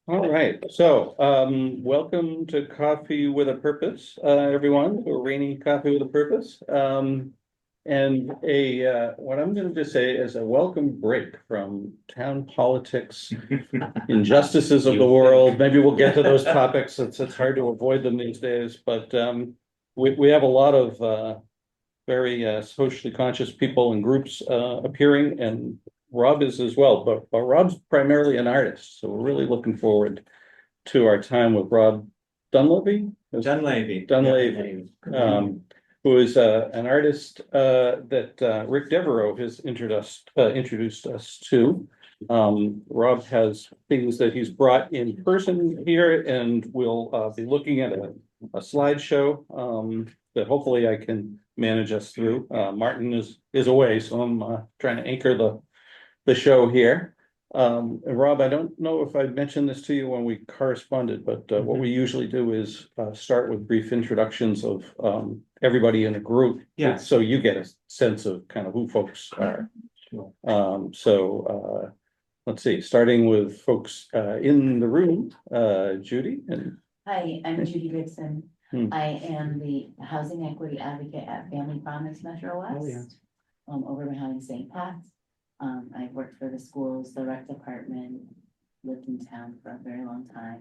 All right, so welcome to Coffee with a Purpose, everyone, or Rainy Coffee with a Purpose. And what I'm going to just say is a welcome break from town politics, injustices of the world. Maybe we'll get to those topics. It's hard to avoid them these days, but we have a lot of very socially conscious people and groups appearing, and Rob is as well, but Rob's primarily an artist, so we're really looking forward to our time with Rob Dunlavey. Dunlavey, who is an artist that Rick Devereaux has introduced us to. Rob has things that he's brought in person here, and we'll be looking at a slideshow that hopefully I can manage us through. Martin is away, so I'm trying to anchor the show here. And Rob, I don't know if I mentioned this to you when we corresponded, but what we usually do is start with brief introductions of everybody in a group. Yeah. So you get a sense of kind of who folks are. Sure. Let's see, starting with folks in the room, Judy. Hi, I'm Judy Gibson. I am the housing equity advocate at Family Promise Metro West. Oh, yeah. Over behind St. Pat's. I've worked for the schools, the rec department, lived in town for a very long time.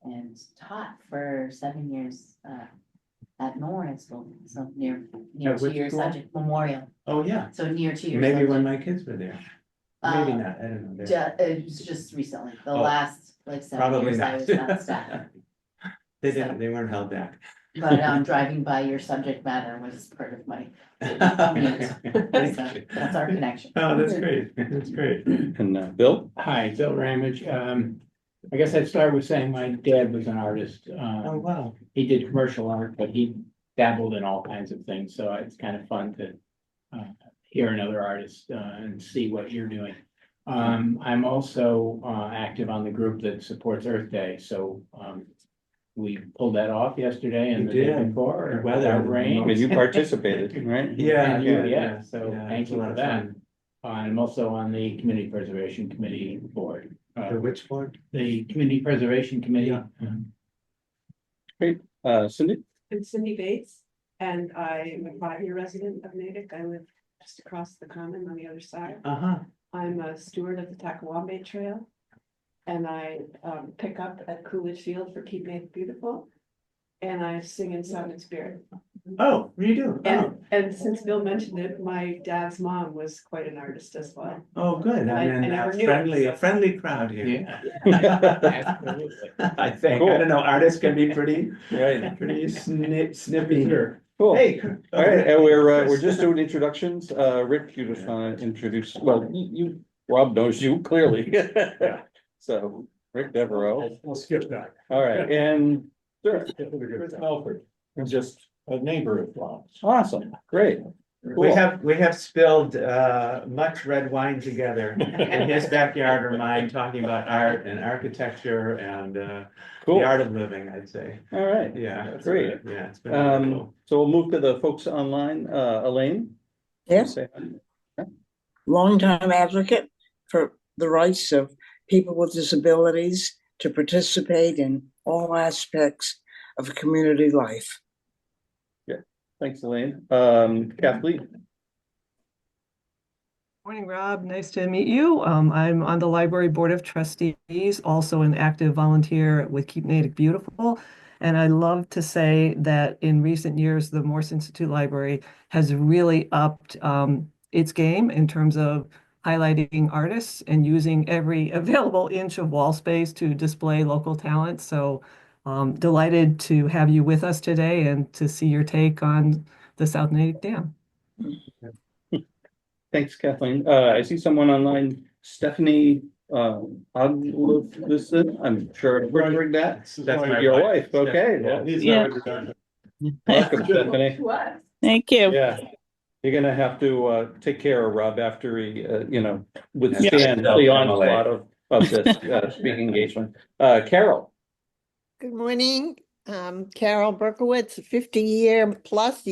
And taught for 7 years at Memorial School, so near At to which your school? subject Memorial. Oh, yeah. So near to your Maybe subject. when my kids were there. Maybe not, I don't know. It was just recently, the Oh, last like 7 Probably years I not. was on staff. They weren't held back. But driving by your subject matter was part of my commute. So that's our connection. Oh, that's great, that's great. And Bill? Hi, Bill Ramage. I guess I'd start with saying my dad was an artist. Oh, wow. He did commercial art, but he dabbled in all kinds of things. So it's kind of fun to hear another artist and see what you're doing. I'm also active on the group that supports Earth Day. So we pulled that off yesterday and the day before. The weather, without rain. And you participated, right? Yeah. So Yeah, thank it's a you lot for of that. fun. I'm also on the Community Preservation Committee board. The which board? The Community Preservation Committee. Great. Cindy? I'm Cindy Bates, and I'm a 5-year resident of Natick. I live just across the common on the other side. Uh-huh. I'm a steward of the CWAP Trail. And I pick up at Coolidge Field for Keep Natick Beautiful. And I sing in sound and spirit. Oh, you do? Oh, And since Bill mentioned it, my dad's mom was quite an artist as well. oh, good. I I'm in never knew a it. friendly crowd here. Yeah. Absolutely. I think, Cool. I don't know, artists can be pretty Right. snippy here. Cool. Hey. All right, and we're just doing introductions. Rick, you just want to introduce, well, Rob knows you clearly. So, Rick Devereaux. We'll skip that. All right, and sure, Chris Melford, I'm just a neighbor of Rob's. awesome, great. We Cool. have spilled much red wine together in his backyard or mine, talking about art and architecture and the Cool. art of living, I'd say. All right, Yeah, it's great. Yeah, it's been wonderful. So we'll move to the folks online. Elaine? Yes, Say hi. longtime advocate for the rights of people with disabilities to participate in all aspects of community life. Thanks, Elaine. Kathleen? Morning, Rob. Nice to meet you. I'm on the Library Board of Trustees, also an active volunteer with Keep Natick Beautiful. And I love to say that in recent years, the Morse Institute Library has really upped its game in terms of highlighting artists and using every available inch of wall space to display local talent. So delighted to have you with us today and to see your take on the South Natick Dam. Thanks, Kathleen. I see someone online, Stephanie, Odlison. I'm sure I'm butchering that. That's my Your wife. wife, okay. Yeah. Well, Yeah. welcome, Stephanie. Thank you. Yeah, you're gonna have to take care of Rob after he, withstand the onslaught of this speaking engagement. Carol. Good morning. Carol Berkowitz, 50-year plus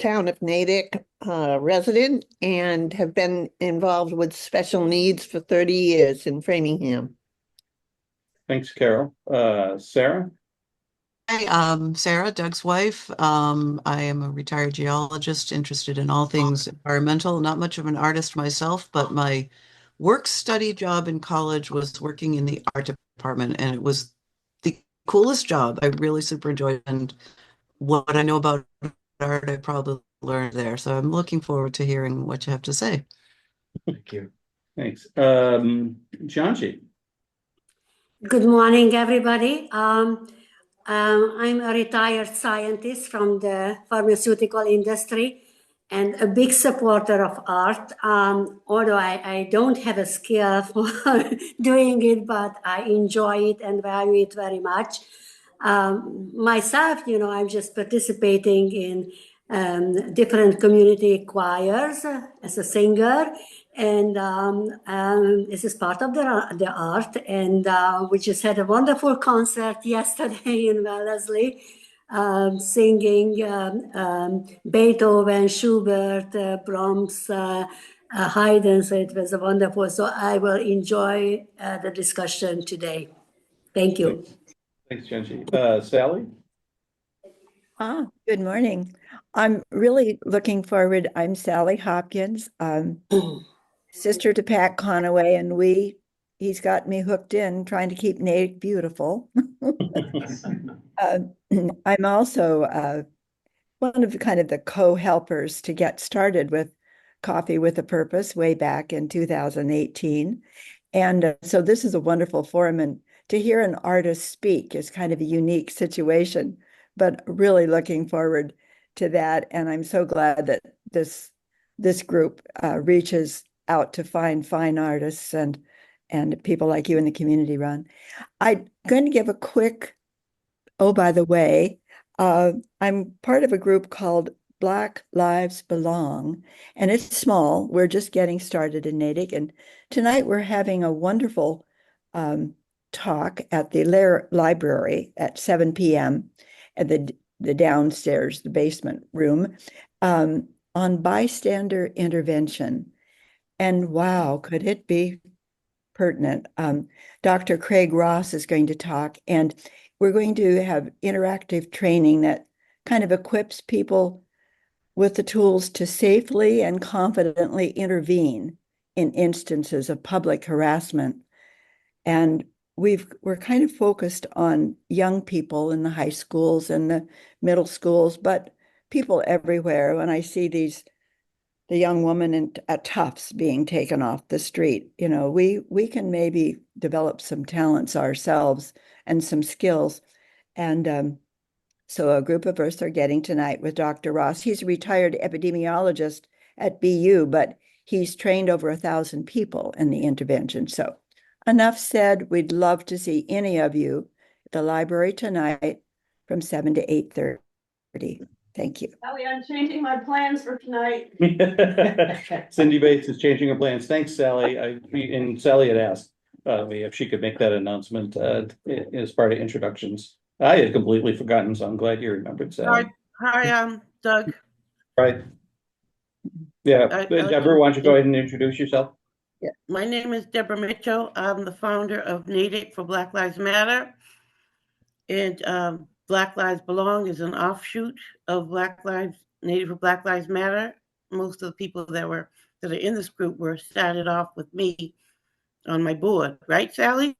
town of Natick resident and have been involved with special needs for 30 years in Framingham. Thanks, Carol. Sarah? Hi, Sarah, Doug's wife. I am a retired geologist interested in all things environmental. Not much of an artist myself, but my work study job in college was working in the art department, and it was the coolest job. I really super enjoyed it. And what I know about art, I probably learned there. So I'm looking forward to hearing what you have to say. Thank you. Thanks. Janji? Good morning, everybody. I'm a retired scientist from the pharmaceutical industry and a big supporter of art. Although I don't have a skill for doing it, but I enjoy it and value it very much. Myself, I'm just participating in different community choirs as a singer. And this is part of the art. And we just had a wonderful concert yesterday in Wellesley, singing Beethoven, Schubert, Brahms, Haydn. So it was wonderful. So I will enjoy the discussion today. Thank you. Thanks, Janji. Sally? Good morning. I'm really looking forward. I'm Sally Hopkins, sister to Pat Conaway, and he's got me hooked in trying to keep Natick beautiful. I'm also one of kind of the co-helpers to get started with Coffee with a Purpose way back in 2018. And so this is a wonderful forum, and to hear an artist speak is kind of a unique situation, but really looking forward to that. And I'm so glad that this group reaches out to find fine artists and people like you in the community, Ron. I'm going to give a quick, oh, by the way, I'm part of a group called Black Lives Belong, and it's small. We're just getting started in Natick, and tonight we're having a wonderful talk at the library at 7 p.m. at the downstairs, the basement room, on bystander intervention. And wow, could it be pertinent? Dr. Craig Ross is going to talk, and we're going to have interactive training that kind of equips people with the tools to safely and confidently intervene in instances of public harassment. And we're kind of focused on young people in the high schools and the middle schools, but people everywhere. When I see the young woman at Tufts being taken off the street, we can maybe develop some talents ourselves and some skills. And so a group of us are getting tonight with Dr. Ross. He's a retired epidemiologist at BU, but he's trained over 1,000 people in the intervention. So enough said. We'd love to see any of you at the library tonight from 7 to 8:30. Thank you. Sally, I'm changing my plans for tonight. Cindy Bates is changing her plans. Thanks, Sally. And Sally had asked me if she could make that announcement as part of introductions. I had completely forgotten, so I'm glad you remembered, Sally. Hi, Doug. Right. Yeah, Deborah, why don't you go ahead and introduce yourself? Yeah. My name is Deborah Mitchell. I'm the founder of Natick for Black Lives Matter. And Black Lives Belong is an offshoot of Natick for Black Lives Matter. Most of the people that are in this group were started off with me on my board, right, Sally?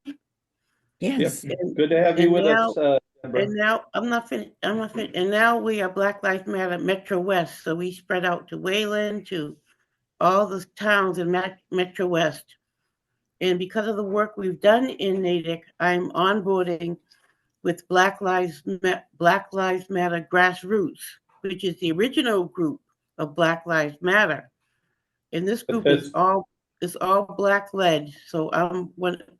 Yes. Yep. Good to have you with us. And now I'm not finished. And now we are Black Lives Matter Metro West. So we spread out to Wayland, to all the towns in Metro West. And because of the work we've done in Natick, I'm onboarding with Black Lives Matter Grassroots, which is the original group of Black Lives Matter. And this group is all Black led. So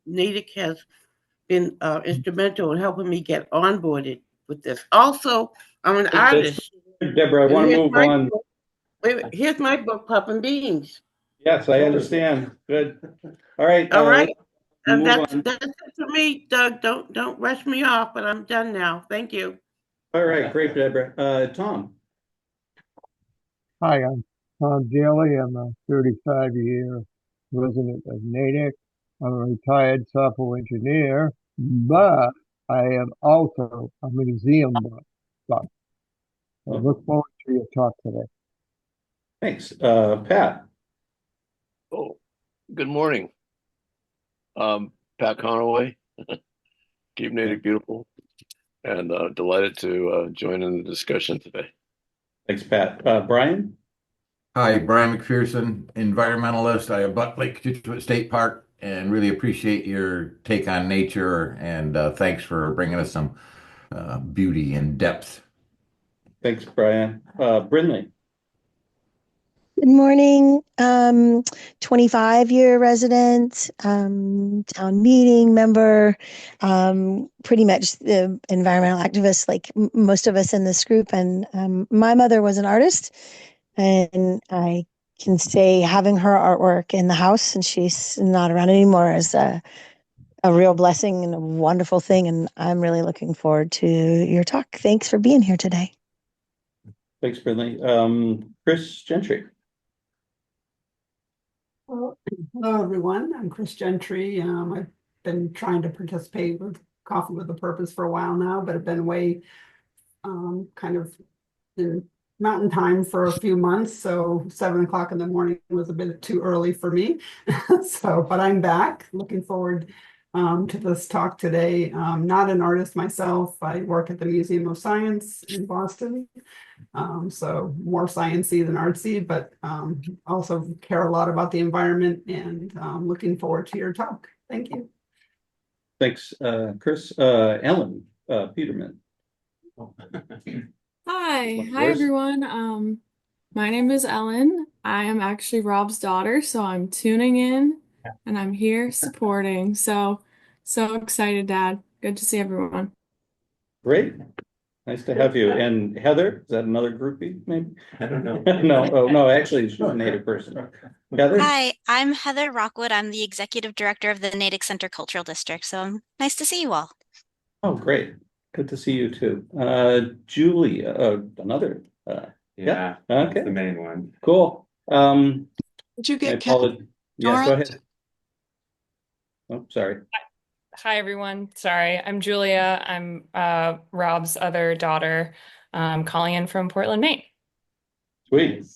Natick has been instrumental in helping me get onboarded with this. Also, I'm an artist. Deborah, I want to move on. Wait, here's my book, Poppin' Beans. Yes, I understand. Good. All right. All right. And that's it for me, Doug. Don't rush me off, but I'm done now. Thank you. All right, great, Deborah. Tom. Hi, I'm Tom Daly. I'm a 35-year resident of Natick. I'm a retired software engineer, but I am also a museum buff. I look forward to your talk today. Thanks. Pat. Oh, good morning. Pat Conaway, Keep Natick Beautiful, and delighted to join in the discussion today. Thanks, Pat. Brian? Hi, Brian McPherson, environmentalist. I abut Lake Kituchwa State Park and really appreciate your take on nature and thanks for bringing us some beauty and depth. Thanks, Brian. Brinley? Good morning. 25-year resident, town meeting member, pretty much the environmental activist like most of us in this group. And my mother was an artist, and I can say having her artwork in the house, and she's not around anymore, is a real blessing and a wonderful thing. And I'm really looking forward to your talk. Thanks for being here today. Thanks, Brinley. Chris Gentry? Well, hello, everyone. I'm Chris Gentry. I've been trying to participate with Coffee with a Purpose for a while now, but I've been away kind of in mountain time for a few months. So 7 o'clock in the morning was a bit too early for me. But I'm back. Looking forward to this talk today. Not an artist myself. I work at the Museum of Science in Boston. So more sciencey than artsy, but also care a lot about the environment, and looking forward to your talk. Thank you. Thanks, Chris. Ellen Peterman. Hi everyone. My name is Ellen. I am actually Rob's daughter, so I'm tuning in and I'm here supporting. So excited, Dad. Good to see everyone. Great. Nice to have you. And Heather, is that another groupie, maybe? I don't know. No, oh, no, actually, she's a Native person. Heather? Hi, I'm Heather Rockwood. I'm the Executive Director of the Natick Center Cultural District. So nice to see you all. Oh, great. Good to see you too. Julie, another. Yeah, okay. that's the main one. Cool. Did you get Yeah, go ahead. Oh, sorry. Hi, everyone. Sorry, I'm Julia. I'm Rob's other daughter, calling in from Portland, Maine. Sweet.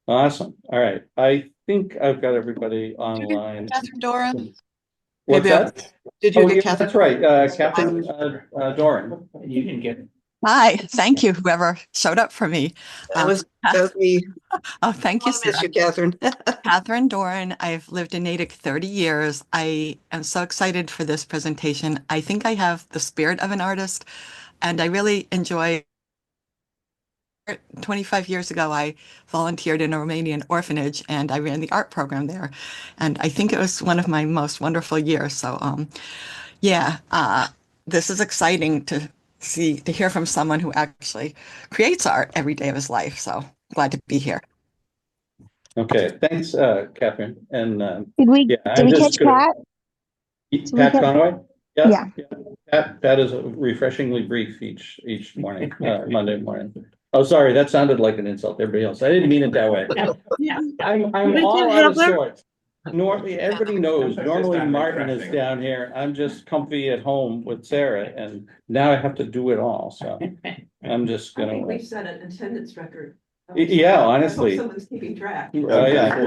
Awesome. All right. I think I've got everybody online. Catherine Doran? What's that? Did you get Yeah, Catherine? that's right. Catherine Doran. You didn't get. Hi, thank you, whoever showed up for me. That was me. Oh, thank you, Miss you, Catherine. Catherine Doran. I've lived in Natick 30 years. I am so excited for this presentation. I think I have the spirit of an artist, and I really enjoy. 25 years ago, I volunteered in a Romanian orphanage, and I ran the art program there. And I think it was one of my most wonderful years. So, this is exciting to hear from someone who actually creates art every day of his life. So glad to be here. Okay, thanks, Catherine. And Did we catch Pat? Pat Conaway? Yeah. Pat is refreshingly brief each morning, Monday morning. Oh, sorry, that sounded like an insult to everybody else. I didn't mean it that way. I'm all out of sorts. Normally, everybody knows, normally Martin is down here. I'm just comfy at home with Sarah, and now I have to do it all, so I'm just I gonna. think we've set an attendance record. Yeah, honestly. I hope someone's keeping track. Yeah,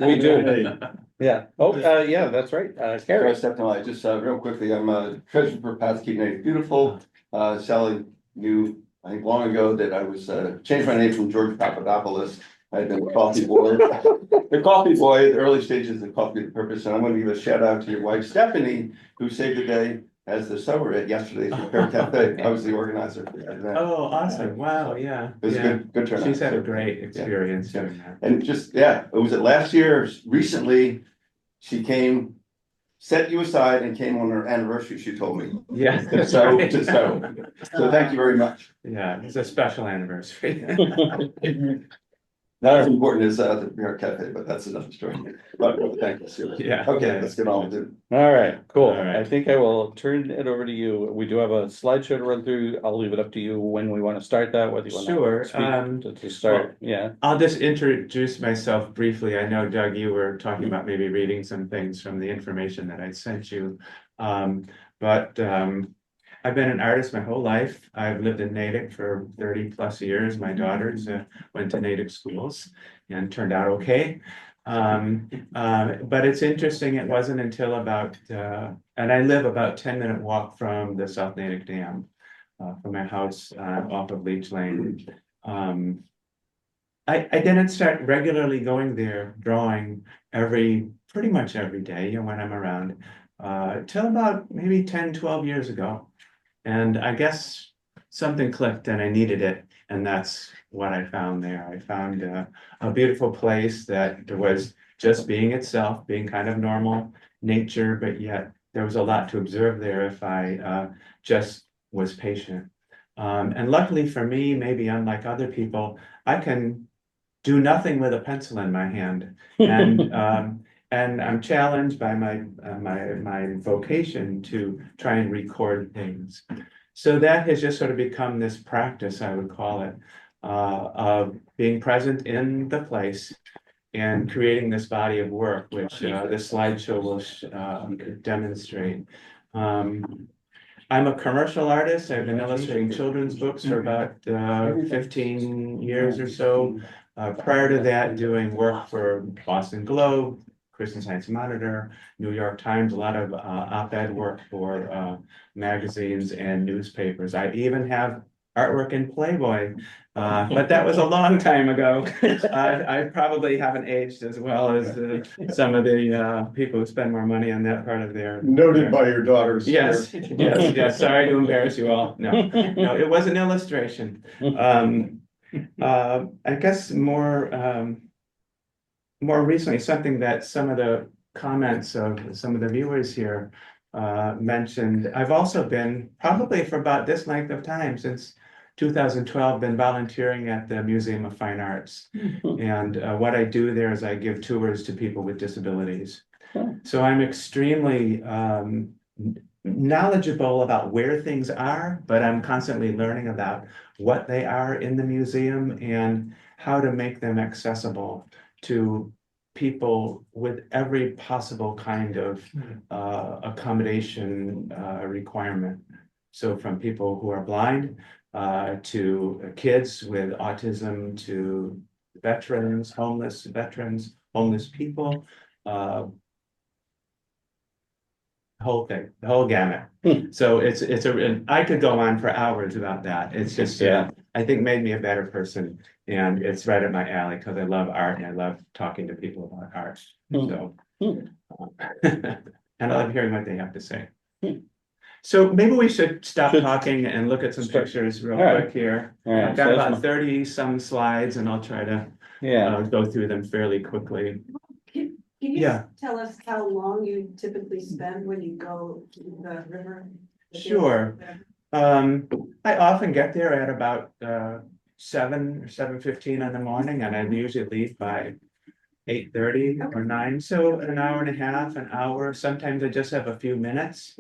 we do. Yeah. Oh, yeah, that's right. Carrie. Just real quickly, I'm treasurer for Paths Keep Natick Beautiful. Sally knew, I think, long ago that I was changed my name from George Papadopoulos. I've been a coffee boy, the coffee boy at the early stages of Coffee with a Purpose. And I'm going to give a shout out to your wife, Stephanie, who saved the day as the summer at yesterday's Repair Cafe. I was the organizer for that. Oh, awesome. Wow. Yeah. It was a good turnout. She's had a great experience doing that. And just, it was it last year, recently, she came, set you aside and came on her anniversary, she told me. Yes. So thank you very much. Yeah, it's a special anniversary. Not as important as the New York Cafe, but that's another story. But thank you, Sue. Yeah. Okay, let's get on with it. All right, cool. All right. I think I will turn it over to you. We do have a slideshow to run through. I'll leave it up to you when we want to start that, whether you want Sure. to speak to start. Yeah. I'll just introduce myself briefly. I know, Doug, you were talking about maybe reading some things from the information that I sent you. But I've been an artist my whole life. I've lived in Natick for 30 plus years. My daughters went to Natick schools and turned out okay. But it's interesting, it wasn't until about, and I live about 10-minute walk from the South Natick Dam, from my house off of Leech Lane. I didn't start regularly going there, drawing pretty much every day when I'm around, till about maybe 10, 12 years ago. And I guess something clicked and I needed it. And that's what I found there. I found a beautiful place that was just being itself, being kind of normal nature, but yet there was a lot to observe there if I just was patient. And luckily for me, maybe unlike other people, I can do nothing with a pencil in my hand. And I'm challenged by my vocation to try and record things. So that has just sort of become this practice, I would call it, of being present in the place and creating this body of work, which the slideshow will demonstrate. I'm a commercial artist. I've been illustrating children's books for about 15 years or so. Prior to that, doing work for Boston Globe, Christian Science Monitor, New York Times, a lot of op-ed work for magazines and newspapers. I even have artwork in Playboy, but that was a long time ago. I probably haven't aged as well as some of the people who spend more money on that part of their. Noted by your daughters. Yes, yes. Sorry to embarrass you all. No, it was an illustration. I guess more recently, something that some of the comments of some of the viewers here mentioned. I've also been, probably for about this length of time, since 2012, been volunteering at the Museum of Fine Arts. And what I do there is I give tours to people with disabilities. So I'm extremely knowledgeable about where things are, but I'm constantly learning about what they are in the museum and how to make them accessible to people with every possible kind of accommodation requirement. So from people who are blind to kids with autism, to veterans, homeless people, whole thing, the whole gamut. So I could go on for hours about that. It's just, I think made me a better person. And it's right up my alley because I love art and I love talking to people about art. So, and I love hearing what they have to say. So maybe we should stop talking and look at some pictures real quick here. I've got about 30 some slides and I'll try to go through them fairly quickly. Can you tell us how long you typically spend when you go to the river? Sure. I often get there at about 7 or 7:15 in the morning, and I usually leave by 8:30 or 9. So an hour and a half, an hour. Sometimes I just have a few minutes.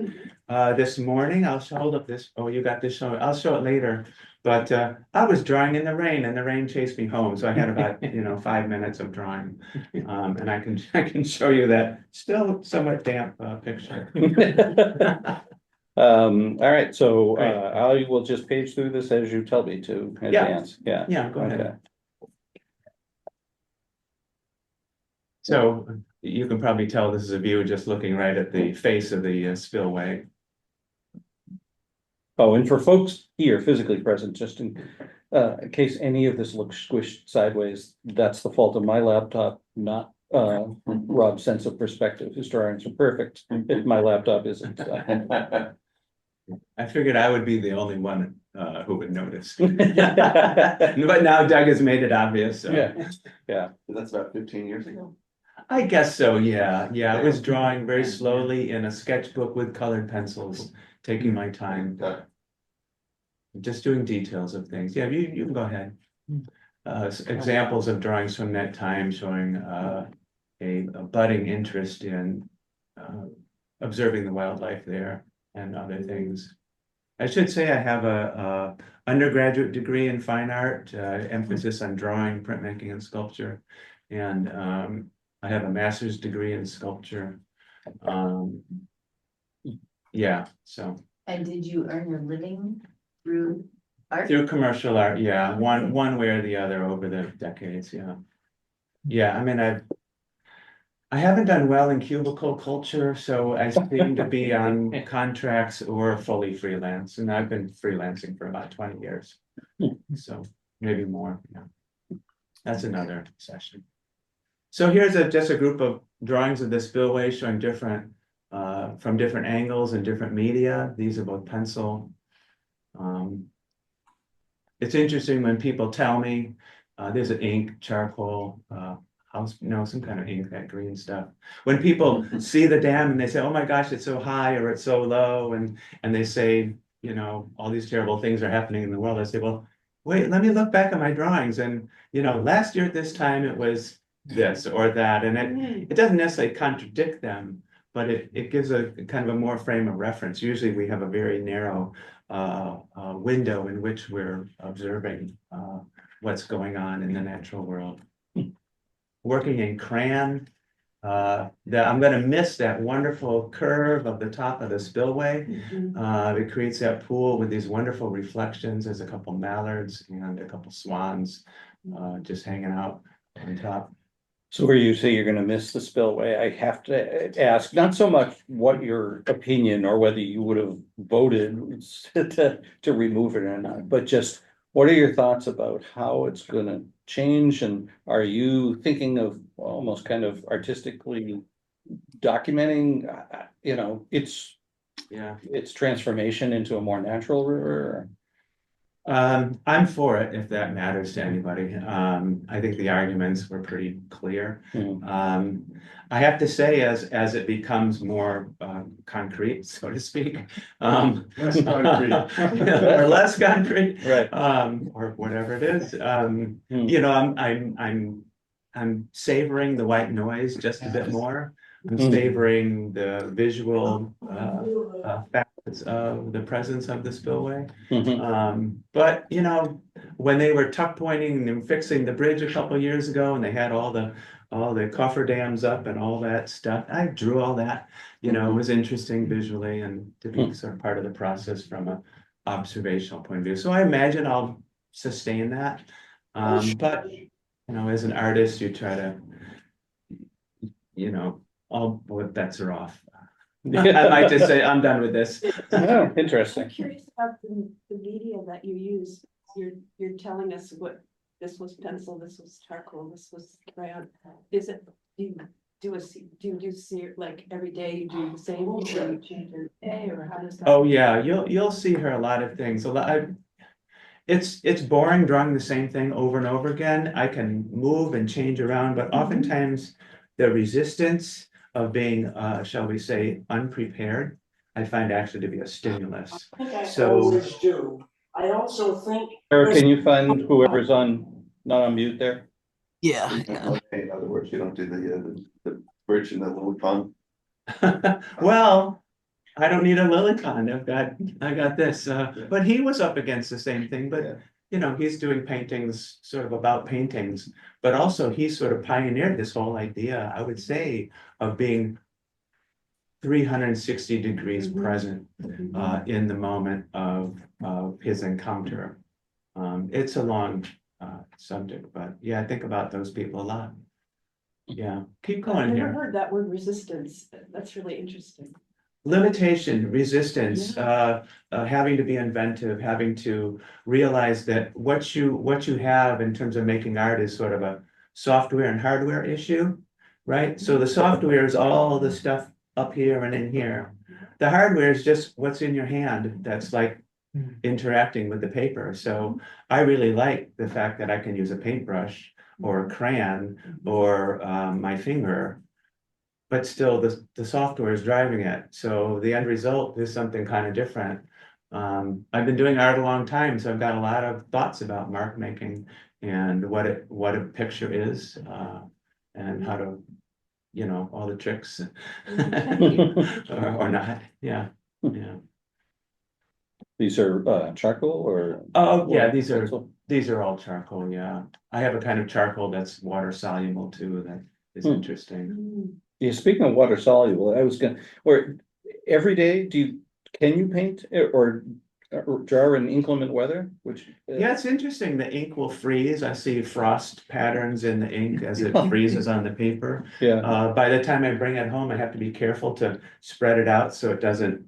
This morning, I'll hold up this. Oh, you got this show. I'll show it later. But I was drawing in the rain, and the rain chased me home. So I had about 5 minutes of drawing, and I can show you that still somewhat damp picture. All right, so I will just page through this as you tell me to advance. Yeah, go ahead. So you can probably tell this is a view just looking right at the face of the spillway. Oh, and for folks here physically present, just in case any of this looks squished sideways, that's the fault of my laptop, not Rob's sense of perspective. Historians are perfect if my laptop isn't. I figured I would be the only one who would notice. But now Doug has made it obvious. So. Yeah. That's about 15 years ago. I guess so, yeah. I was drawing very slowly in a sketchbook with colored pencils, taking my time. Just doing details of things. Yeah, you can go ahead. examples of drawings from that time showing a budding interest in observing the wildlife there and other things. I should say I have a undergraduate degree in fine art, emphasis on drawing, printmaking, and sculpture. And I have a master's degree in sculpture. Yeah, so. And did you earn your living through art? Through commercial art, yeah, one way or the other over the decades, yeah. Yeah, I mean, I haven't done well in cubicle culture, so I seem to be on contracts or fully freelance, and I've been freelancing for about 20 years. So maybe more, yeah. That's another session. So here's just a group of drawings of the spillway showing different, from different angles and different media. These are both pencil. It's interesting when people tell me, there's an ink, charcoal, some kind of ink, that green stuff. When people see the dam and they say, oh my gosh, it's so high or it's so low, and they say, you know, all these terrible things are happening in the world, I say, well, wait, let me look back at my drawings. And, you know, last year at this time it was this or that. And it doesn't necessarily contradict them, but it gives a kind of a more frame of reference. Usually we have a very narrow window in which we're observing what's going on in the natural world. Working in crayon, that I'm going to miss that wonderful curve of the top of the spillway. It creates that pool with these wonderful reflections. There's a couple mallards and a couple swans just hanging out on top. So where you say you're going to miss the spillway, I have to ask, not so much what your opinion or whether you would have voted to remove it or not, but just what are your thoughts about how it's going to change? And are you thinking of almost kind of artistically documenting, you know, its transformation into a more natural river? I'm for it, if that matters to anybody. I think the arguments were pretty clear. I have to say, as it becomes more concrete, so to speak, less concrete, or less concrete, right, or whatever it is, you know, I'm savoring the white noise just a bit more. I'm savoring the visual facets of the presence of the spillway. But you know, when they were tuck pointing and fixing the bridge a couple of years ago, and they had all the cofferdams up and all that stuff, I drew all that. You know, it was interesting visually and to be sort of part of the process from an observational point of view. So I imagine I'll sustain that. But you know, as an artist, you try to, you know, all bets are off. I might just say, I'm done with this. Oh, interesting. I'm curious about the media that you use. You're telling us what this was pencil, this was charcoal, this was crayon. Is it, do you see like every day you do the same, or do you change your day, or how does that? Oh yeah, you'll see her a lot of things. It's boring drawing the same thing over and over again. I can move and change around, but oftentimes the resistance of being, shall we say, unprepared, I find actually to be a stimulus. So I also think. Eric, can you find whoever's not on mute there? Yeah. In other words, you don't do the bridge in the little pond. Well, I don't need a lily pond. I got this. But he was up against the same thing. But you know, he's doing paintings sort of about paintings, but also he sort of pioneered this whole idea, I would say, of being 360 degrees present in the moment of his encounter. It's a long subject, but yeah, I think about those people a lot. Yeah, keep going I've here. never heard that word resistance. That's really interesting. Limitation, resistance, having to be inventive, having to realize that what you have in terms of making art is sort of a software and hardware issue, right? So the software is all the stuff up here and in here. The hardware is just what's in your hand that's like interacting with the paper. So I really like the fact that I can use a paintbrush or a crayon or my finger, but still the software is driving it. So the end result is something kind of different. I've been doing art a long time, so I've got a lot of thoughts about mark making and what a picture is, and how to, all the tricks. Or not, yeah. These are charcoal or? Oh, yeah, pencil? these are all charcoal, yeah. I have a kind of charcoal that's water soluble too, that is interesting. Yeah, speaking of water soluble, I was or every day, can you paint or draw in inclement weather, which? Yeah, it's interesting. The ink will freeze. I see frost patterns in the ink as it freezes on the paper. Yeah. By the time I bring it home, I have to be careful to spread it out so it doesn't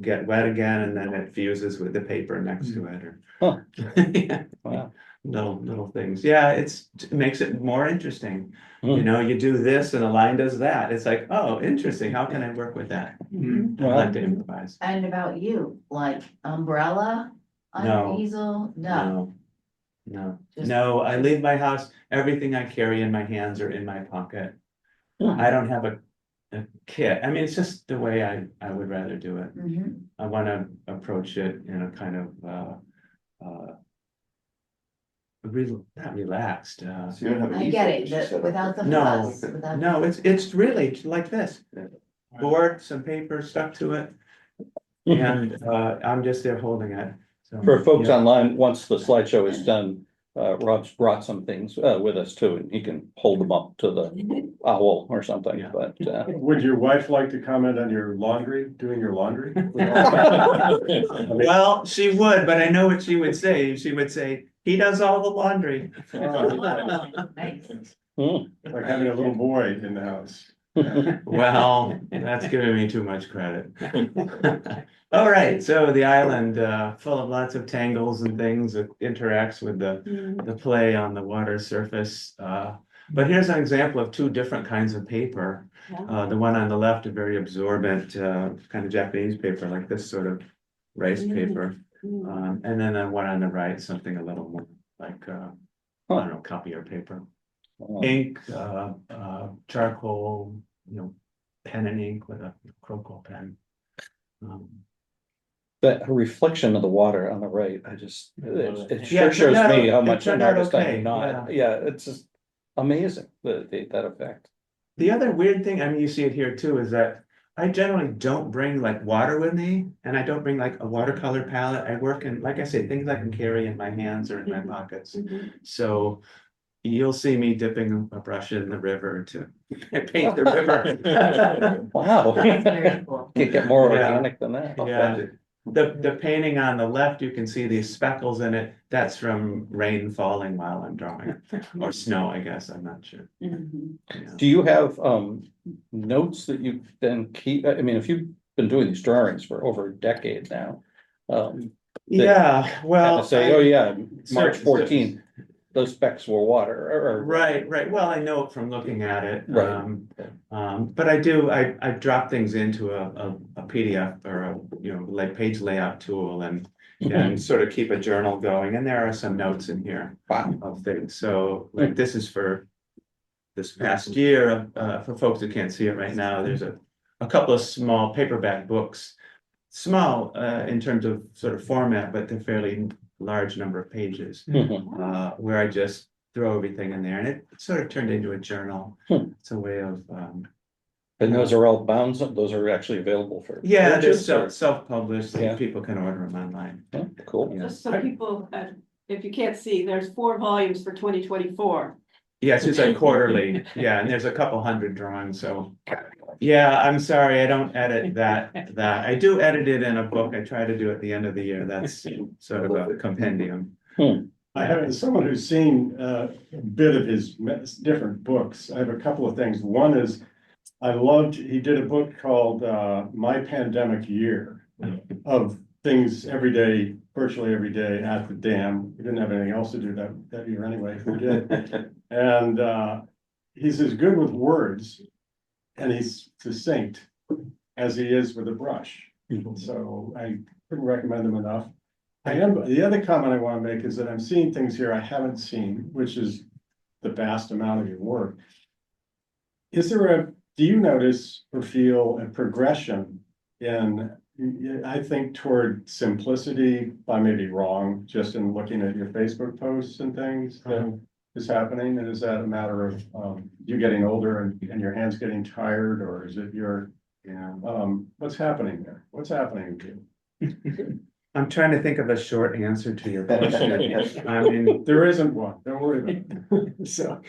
get wet again, and then it fuses with the paper next to it. Or yeah. Wow. Little things. Yeah, it makes it more interesting. You do this and a line does that. It's like, oh, interesting. How can I work with that? I like to improvise. And about you, like umbrella on No. your easel? No. No, I leave my house, everything I carry in my hands or in my pocket. I don't have a kit. I mean, it's just the way I would rather do it. I want to approach it in a kind of not relaxed. So you don't have an I get easel that you set up without the with? fuss. No, it's really like this. Board, some paper stuck to it, and I'm just there holding it. So, For folks yeah. online, once the slideshow is done, Rob's brought some things with us too, and he can hold them up to the owl or something, but. Would your wife like to comment on your laundry, doing your laundry? Well, she would, but I know what she would say. She would say, he does all the laundry. Like having a little boy in the house. Well, that's giving me too much credit. All right, so the island, full of lots of tangles and things that interacts with the play on the water surface. But here's an example of two different kinds of paper. The one on the left, a very absorbent kind of Japanese paper, like this sort of rice paper. And then the one on the right, something a little more like, I don't know, copier paper. Ink, charcoal, pen and ink with a croco pen. That reflection of the water on the right, it Yeah, sure shows me how it much an turned out artist I okay, am not. Yeah, it's just amazing, that effect. The other weird thing, I mean, you see it here too, is that I generally don't bring like water with me, and I don't bring like a watercolor palette. I work in, like I say, things I can carry in my hands or in my pockets. So you'll see me dipping a brush in the river to paint the river. Wow. Can't get more Yeah. organic than that. Yeah. The painting on the left, you can see these speckles in it. That's from rain falling while I'm drawing, or snow, I guess. I'm not sure. Yeah. Do you have notes that you then keep? I mean, if you've been doing these drawings for over a decade now. Yeah, well, say, oh yeah, March so- 14th, those specks were water. Right. Well, I know it from looking at it. Right. But I drop things into a PDF or a like page layout tool and sort of keep a journal going. And there are some notes in here of things. So like this is for this past year. For folks who can't see it right now, there's a couple of small paperback books, small in terms of sort of format, but they're fairly large number of pages, where I just throw everything in there, and it sort of turned into a journal. It's a way of and those are all bound, those are actually available for they're purchase, or- self-published, so people can order them online. Cool. Just so people, if you can't see, there's 4 volumes for 2024. Yes, it's like quarterly, and there's a couple hundred drawings, so yeah, I'm sorry, I don't edit that. I do edit it in a book. I try to do it at the end of the year. That's sort of a compendium. I have, as someone who's seen a bit of his different books, I have a couple of things. One is, he did a book called My Pandemic Year, of things every day, virtually every day at the dam. We didn't have anything else to do that year anyway, we did. And he's as good with words and he's succinct as he is with a brush. So I couldn't recommend him enough. The other comment I want to make is that I'm seeing things here I haven't seen, which is the vast amount of your work. Do you notice or feel a progression in I think toward simplicity, I may be wrong, just in looking at your Facebook posts and things that is happening. And is that a matter of you getting older and your hands getting tired, or is it your, what's happening there? What's happening with you? I'm trying to think of a short answer to your question. I mean, there isn't one. Don't worry about it. So,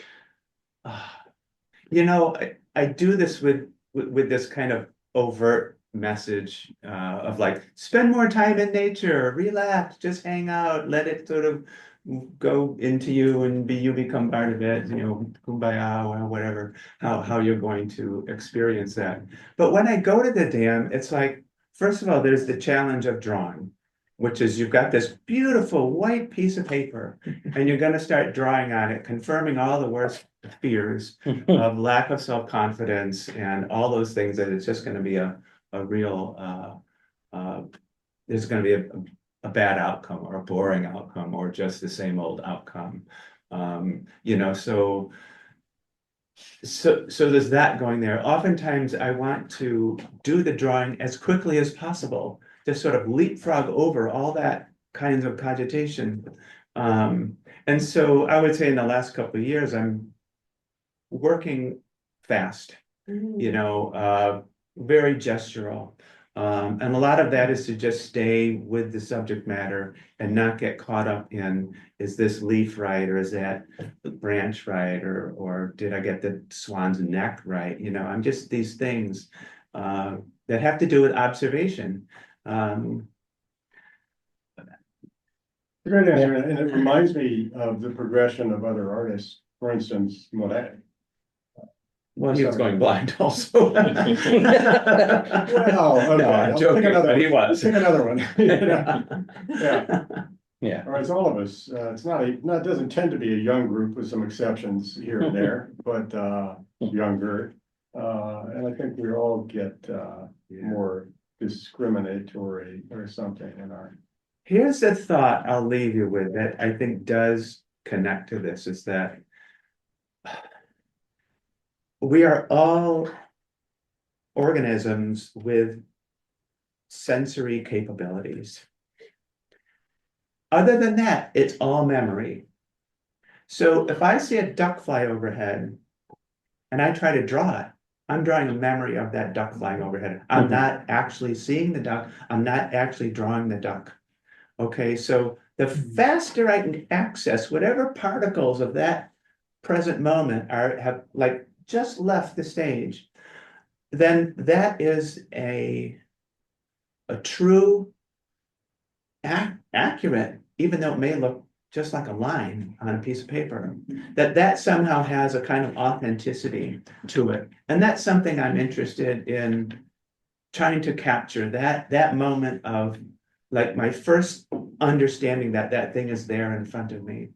I do this with this kind of overt message of like, spend more time in nature, relax, just hang out, let it sort of go into you and you become part of it, kumbaya or whatever, how you're going to experience that. But when I go to the dam, it's like, first of all, there's the challenge of drawing, which is you've got this beautiful white piece of paper and you're going to start drawing on it, confirming all the worst fears of lack of self-confidence and all those things, that it's just going to be a real, there's going to be a bad outcome or a boring outcome or just the same old outcome. So there's that going there. Oftentimes I want to do the drawing as quickly as possible, just sort of leapfrog over all that kinds of cogitation. And so I would say in the last couple of years, I'm working fast, very gestural. And a lot of that is to just stay with the subject matter and not get caught up in, is this leaf right, or is that branch right, or did I get the swan's neck right? I'm just these things that have to do with observation. Great answer, and it reminds me of the progression of other artists. For instance, Monet. Well, he was going blind also. Well, okay. No, I'm joking, but he was. Pick another one. Yeah. All right, it's all of us. It's not it doesn't tend to be a young group, with some exceptions here and there, but younger. And I think we all get more discriminatory or something in our. Here's a thought I'll leave you with that I think does connect to this, is that we are all organisms with sensory capabilities. Other than that, it's all memory. So if I see a duck fly overhead and I try to draw it, I'm drawing a memory of that duck flying overhead. I'm not actually seeing the duck. I'm not actually drawing the duck. Okay, so the faster I can access whatever particles of that present moment have like just left the stage, then that is a true, accurate, even though it may look just like a line on a piece of paper, that somehow has a kind of authenticity to it. And that's something I'm interested in trying to capture, that moment of like my first understanding that thing is there in front of me.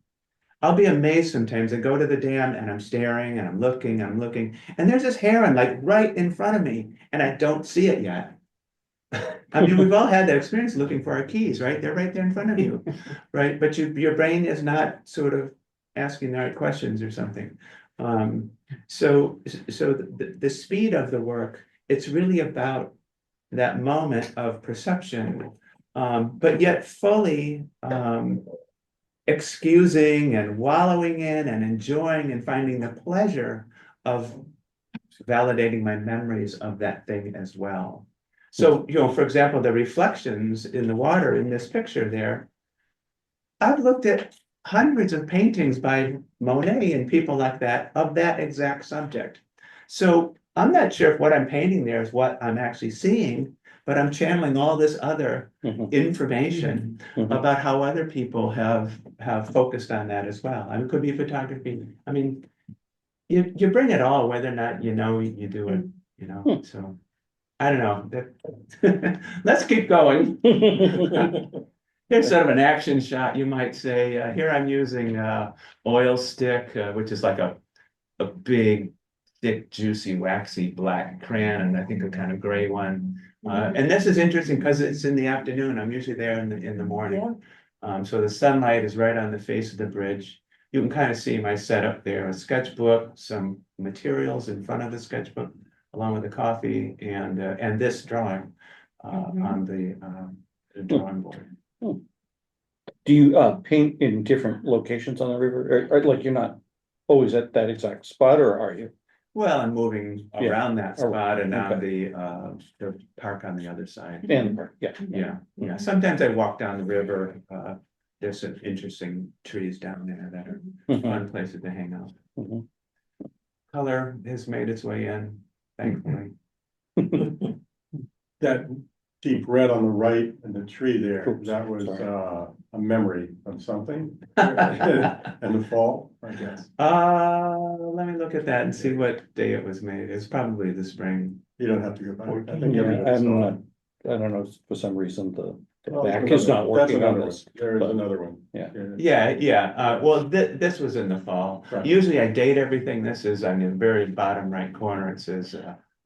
I'll be amazed sometimes. I go to the dam and I'm staring and I'm looking, and there's this heron like right in front of me and I don't see it yet. I mean, we've all had that experience looking for our keys, right? They're right there in front of you, right? But your brain is not sort of asking the right questions or something. So the speed of the work, it's really about that moment of perception, but yet fully excusing and wallowing in and enjoying and finding the pleasure of validating my memories of that thing as well. So, for example, the reflections in the water in this picture there, I've looked at hundreds of paintings by Monet and people like that of that exact subject. So I'm not sure if what I'm painting there is what I'm actually seeing, but I'm channeling all this other information about how other people have focused on that as well. I mean, it could be photography. I mean, you bring it all, whether or not you do it, so I don't know. Let's keep going. Here's sort of an action shot, you might say. Here I'm using oil stick, which is like a big, thick, juicy, waxy black crayon, and I think a kind of gray one. And this is interesting because it's in the afternoon. I'm usually there in the morning. So the sunlight is right on the face of the bridge. You can kind of see my setup there, a sketchbook, some materials in front of the sketchbook, along with the coffee and this drawing. on the drawing board. Do you paint in different locations on the river, or like you're not always at that exact spot, or are you? Well, I'm moving Yeah. around that spot and on Okay. the park on the other side. And the park, yeah. Yeah. Sometimes I walk down the river. There's some interesting trees down there that are Mhm. fun places to hang out. Mhm. Color has made its way in, thankfully. That deep red on the right and the tree there, Oops, that was sorry. a memory of something in the fall, I guess. Let me look at that and see what day it was made. It's probably the spring. You don't have to go back. I think Yeah, everybody I'm saw not, it. I don't know, for some reason, the Well, back is not working on that's this. another one. There is but- another one. Yeah. Yeah. Well, this was in the fall. Right. Usually I date everything. This is on the very bottom right corner. It says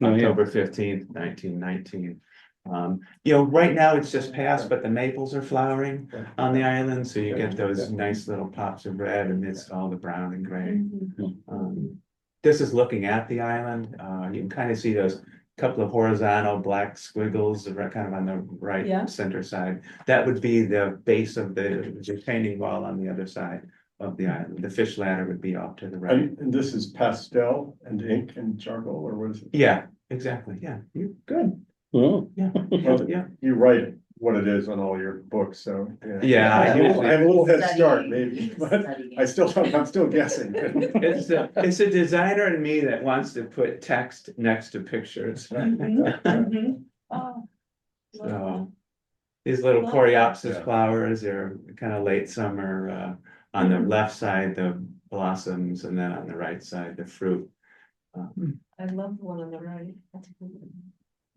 October 15th, 1919. Right now it's just past, but the maples are flowering on the island, so you get those nice little pops of red amidst all the brown and gray. This is looking at the island. You can kind of see those couple of horizontal black squiggles kind of on the right center side. That would be the base of the retaining wall on the other side of the island. The fish ladder would be off to the right. And this is pastel and ink and charcoal, or what is it? Yeah, exactly. Yeah, you good. Oh. Yeah. Well, Yeah. you write what it is on all your books, so. Yeah, I usually- have a little head Study- start maybe, but I still don't, I'm still guessing. It's a designer in me that wants to put text next to pictures. Oh. So these little Love coreopsis that. flowers are kind of late summer. On the left side, the blossoms, and then on the right side, the fruit. I love the one on the right. That's a good one.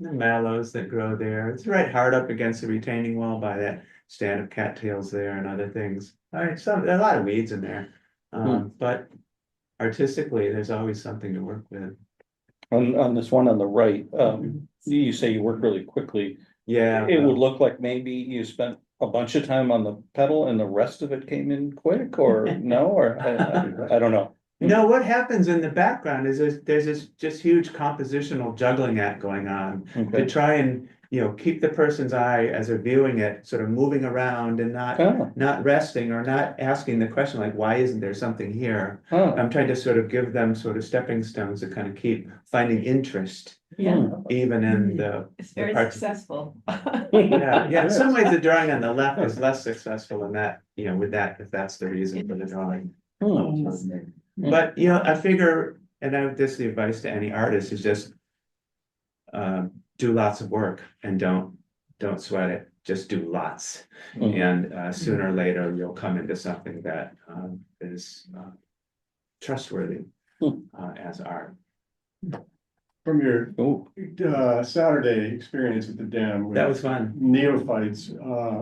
The mallows that grow there. It's right hard up against the retaining wall by that stand of cattails there and other things. All right, so there are a lot of weeds in there. But artistically, there's always something to work with. On this one on the right, you say you work really quickly. Yeah. It would look like maybe you spent a bunch of time on the pedal and the rest of it came in quick, or no, or I don't know. No, what happens in the background is there's this just huge compositional juggling act going on Okay. to try and keep the person's eye as they're viewing it sort of moving around and not resting or not asking the question like, why isn't there something here? I'm trying to sort of give them sort of stepping stones to kind of keep finding interest. Yeah. Even in the It's very parts- successful. Yeah. In some ways, the drawing on the left is less successful in that, with that, if that's the reason for the drawing. But I figure, and this is the advice to any artist, is just do lots of work and don't sweat it. Just do lots, and sooner or later you'll come into something that is trustworthy as art. From your Saturday experience at the dam. That was fun. Neophytes,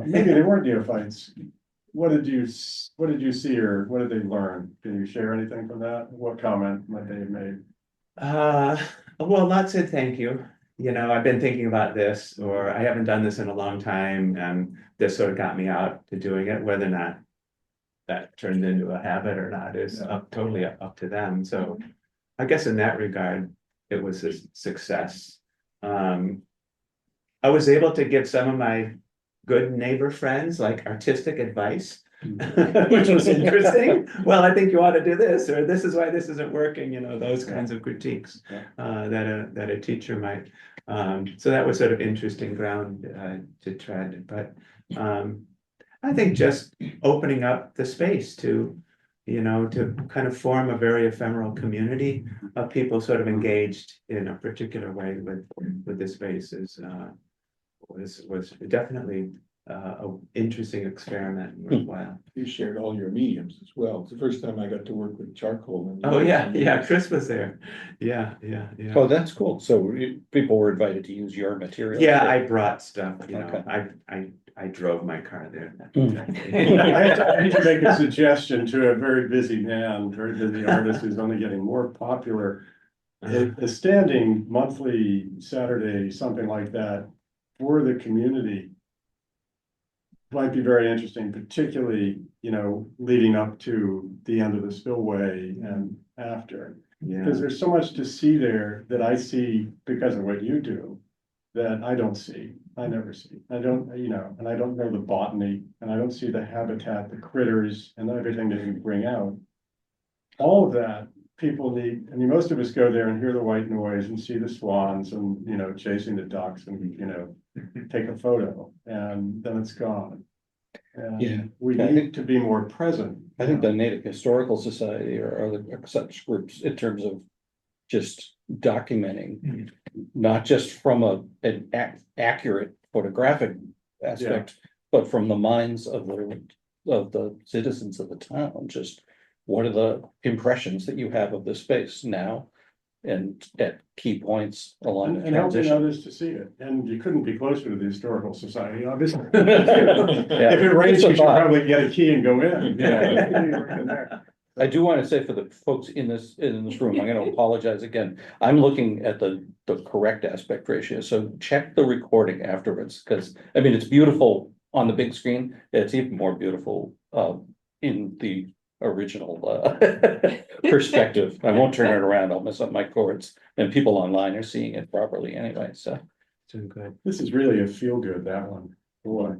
maybe they weren't neophytes. What did you see, or what did they learn? Can you share anything from that? What comment might they have made? Well, Lot said thank you. I've been thinking about this, or I haven't done this in a long time, and this sort of got me out to doing it. Whether or not that turned into a habit or not is totally up to them. So I guess in that regard, it was a success. I was able to give some of my good neighbor friends like artistic advice, which was interesting. Well, I think you ought to do this, or this is why this isn't working, those kinds of critiques that a teacher might. So that was sort of interesting ground to tread. But I think just opening up the space to kind of form a very ephemeral community of people sort of engaged in a particular way with the spaces was definitely an interesting experiment and worthwhile. You shared all your mediums as well. It's the first time I got to work with charcoal. Oh yeah, Chris was there. Yeah. Oh, that's cool. So people were invited to use your material. Yeah, I brought stuff. Okay. I drove my car there. I need to make a suggestion to a very busy man, very busy artist who's only getting more popular. A standing monthly Saturday, something like that, for the community might be very interesting, particularly, leading up to the end of the spillway and after. Because there's so much to see there that I see because of what you do. that I don't see. I never see. I don't, and I don't know the botany, and I don't see the habitat, the critters, and everything that you bring out. All of that people need, I mean, most of us go there and hear the white noise and see the swans and, chasing the ducks and, take a photo and then it's gone. Yeah. And we need to be more present. I think the Native Historical Society are such groups in terms of just documenting, not just from an accurate photographic aspect, but from the minds of the citizens of the town. Just what are the impressions that you have of the space now and at key points along the And helping transition? others to see it. And you couldn't be closer to the Historical Society, obviously. Yeah. If it rains, It's a you should thought. probably get a key and go in. Yeah. I do want to say for the folks in this room, I'm going to apologize again. I'm looking at the correct aspect ratio. So check the recording afterwards, because I mean, it's beautiful on the big screen. It's even more beautiful in the original perspective. I won't turn it around. I'll mess up my cords, and people online are seeing it properly anyway. So good. This is really a feel good, that one. Boy.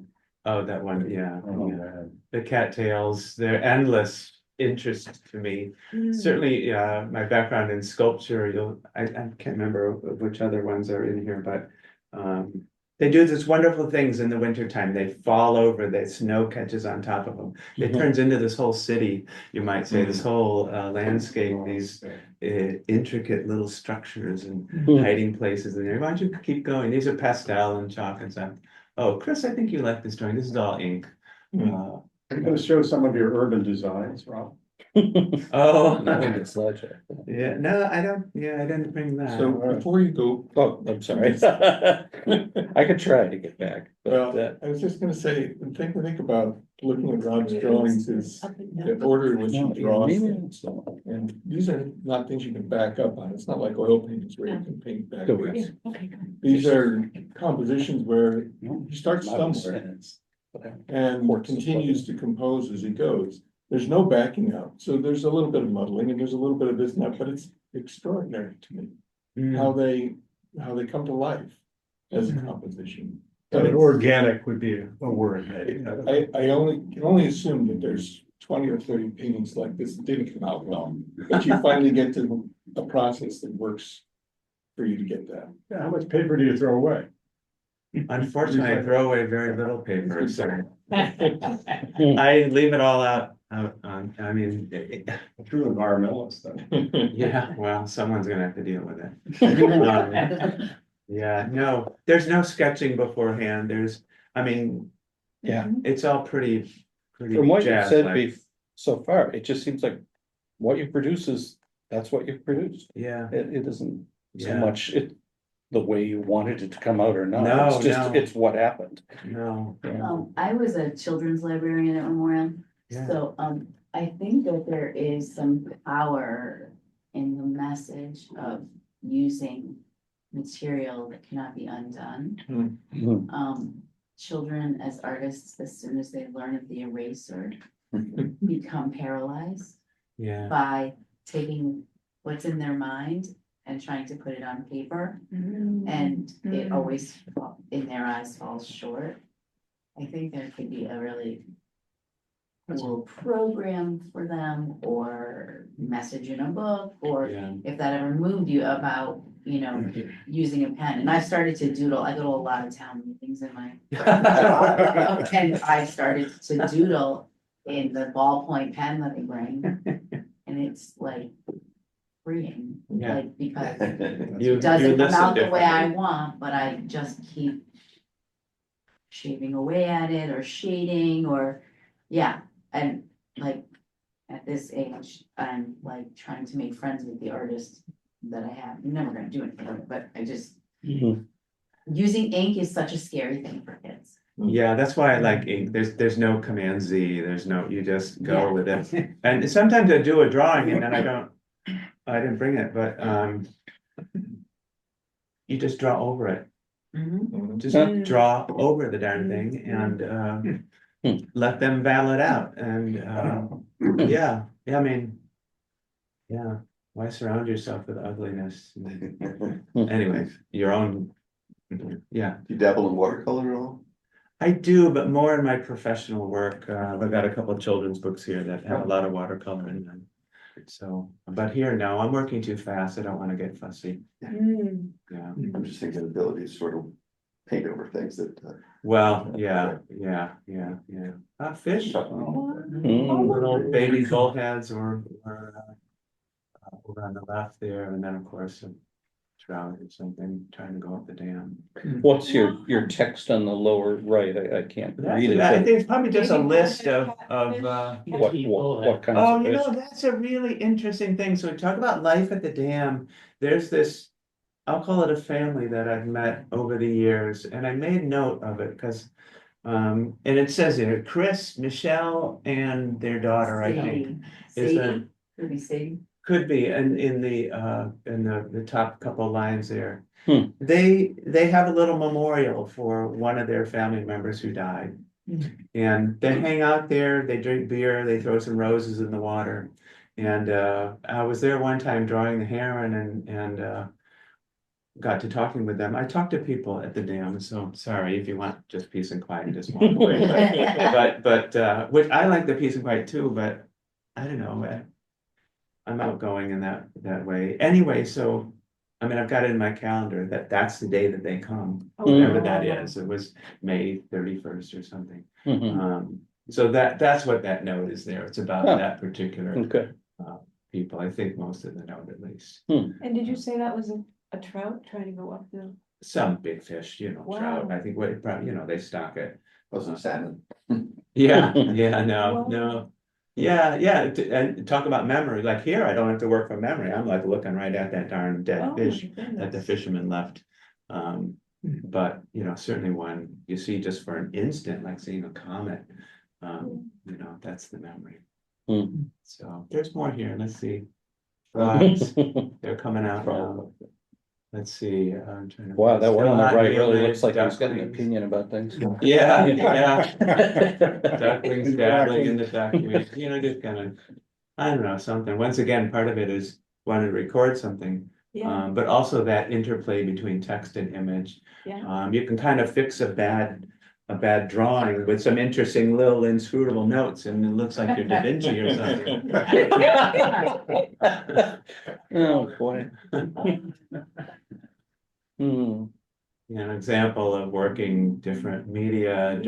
Oh, that one, yeah. Oh, Yeah. man. The cattails, they're endless interest to me. Certainly, my background in sculpture, I can't remember which other ones are in here, but they do these wonderful things in the wintertime. They fall over, the snow catches on top of them. It turns into this whole city, you might say, this whole landscape, these intricate little structures and hiding places in there. Why don't you keep going? These are pastel and chalk and stuff. Oh, Chris, I think you like this drawing. This is all ink. I'm going to show some of your urban designs, Rob. Oh, yeah, no, I don't. Yeah, I didn't bring that. So before you go, oh, I'm sorry. I could try to get back. But, well, I was just gonna say, the thing to think about looking at Rob's drawings is the order in which he draws things. And these are not things you can back up on. It's not like oil paintings where you can paint backwards. These are compositions where he starts somewhere and continues to compose as he goes. There's no backing up. So there's a little bit of muddling and there's a little bit of this and that, but it's extraordinary to me how they come to life as a composition. But organic would be a word, maybe. I can only assume that there's 20 or 30 paintings like this that didn't come out well, but you finally get to a process that works for you to get that. Yeah, how much paper do you throw away? Unfortunately, I throw away very little paper, so I leave it all out on, I mean. True environmentalist then. Yeah, well, someone's gonna have to deal with it. Yeah, no, there's no sketching beforehand. It's all pretty from what you've said jazz-like. so far, it just seems like what you produce that's what you've produced. Yeah. It isn't so Yeah. much the way you wanted it to come out or not. No, It's just, no. it's what happened. No. I was a children's librarian at Memorial, Yeah. so, I think that there is some power in the message of using material that cannot be undone. Children as artists, as soon as they learn of the eraser, become paralyzed Yeah. by taking what's in their mind and trying to put it on paper. And it always, in their eyes, falls short. I think there could be a really cool program for them or message in a book, or if that ever moved you about, using a pen. And I started to doodle. I go to a lot of town meetings in my and I started to doodle in the ballpoint pen that they bring. And it's like freeing, like, because it doesn't come out the way I want, but I just keep shaving away at it or shading or, and like at this age, I'm like trying to make friends with the artists that I have. I'm never gonna do anything with it, but I just, using ink is such a scary thing for kids. Yeah, that's why I like ink. There's no Command Z, you just go Yeah. with it. And sometimes I do a drawing and then I didn't bring it, but you just draw over it. Just draw over the darn thing and let them battle it out. And why surround yourself with ugliness? Anyways, your own Yeah, Do you dabble in watercolor at all? I do, but more in my professional work. I've got a couple of children's books here that have a lot of watercolor in them. So, but here, no, I'm working too fast. I don't want to get fussy. Yeah, I'm just thinking ability to sort of paint over things that. well, yeah. Fish, little baby bullheads or over on the left there, and then of course a trout or something trying to go up the dam. What's your text on the lower right? I can't read it. I but think it's probably just a list of what kinds oh, of you fish? know, that's a really interesting thing. So we talk about life at the dam. There's this, I'll call it a family that I've met over the years, and I made note of it because and it says here, Chris, Michelle, and their daughter, I think. Is a Could be Sadie. could be in the top couple lines there. Hmm. They have a little memorial for one of their family members who died. And they hang out there, they drink beer, they throw some roses in the water. And I was there one time drawing the heron and got to talking with them. I talk to people at the dam, so sorry if you want just peace and quiet, just walk away. But which I like the peace and quiet too, but I don't know. I'm outgoing in that way. Anyway, so I mean, I've got it in my calendar that that's the day that they come, whatever that is. It was May 31st or something. So that's what that note is there. It's about that particular people. I think most of the note at least. And did you say that was a trout trying to go up the? Some big fish, trout. Wow. I think what probably, they stock it. Wasn't salmon. Yeah, no. Yeah, and talk about memory. Like here, I don't have to work from memory. I'm like looking right at that darn dead fish that the fisherman left. But certainly when you see just for an instant, like seeing a comet, that's the memory. So there's more here. Let's see. They're coming out now. Let's see. I'm trying to Wow, that one on the right really nice looks like he's got an ducklings. opinion about things. Yeah. Ducklings dabbling in the duckweed, just kind of, I don't know, something. Once again, part of it is wanting to record something. But also that interplay between text and image. You can kind of fix a bad drawing with some interesting little inscrutable notes, and it looks like you're Da Vinci or something. Oh, boy. An example of working different media,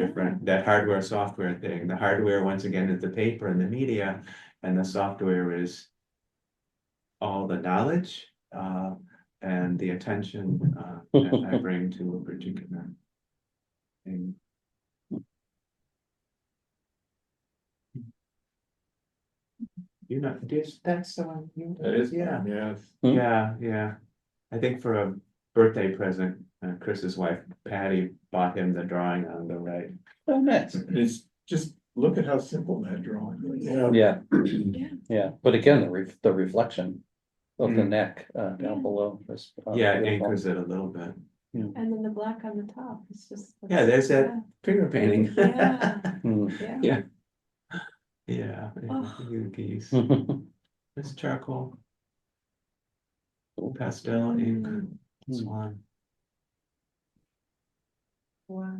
that hardware software thing. The hardware, once again, is the paper and the media, and the software is all the knowledge and the attention that I bring to a particular thing. That's the one. That is, Yeah. yes. Yeah. I think for a birthday present, Chris's wife Patty bought him the drawing on the right. Oh, nice. It's just, look at how simple that drawing is. Yeah. But again, the reflection of the neck down below. Is, Yeah, it beautiful. anchors it a little bit. And then the black on the top is just. Yeah, there's that finger painting. Yeah. Geese. It's charcoal. Pastel ink. Swan. Wow.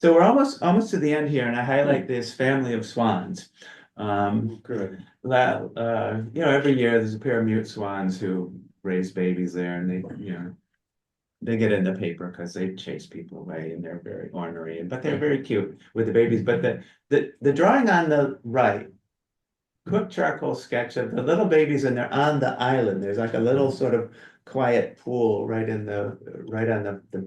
So we're almost to the end here, and I highlight this family of swans. Good. Every year there's a pair of mute swans who raise babies there, and they get in the paper because they chase people away, and they're very ornery, but they're very cute with the babies. But the drawing on the right, cooked charcoal sketch of the little babies, and they're on the island. There's like a little sort of quiet pool right on the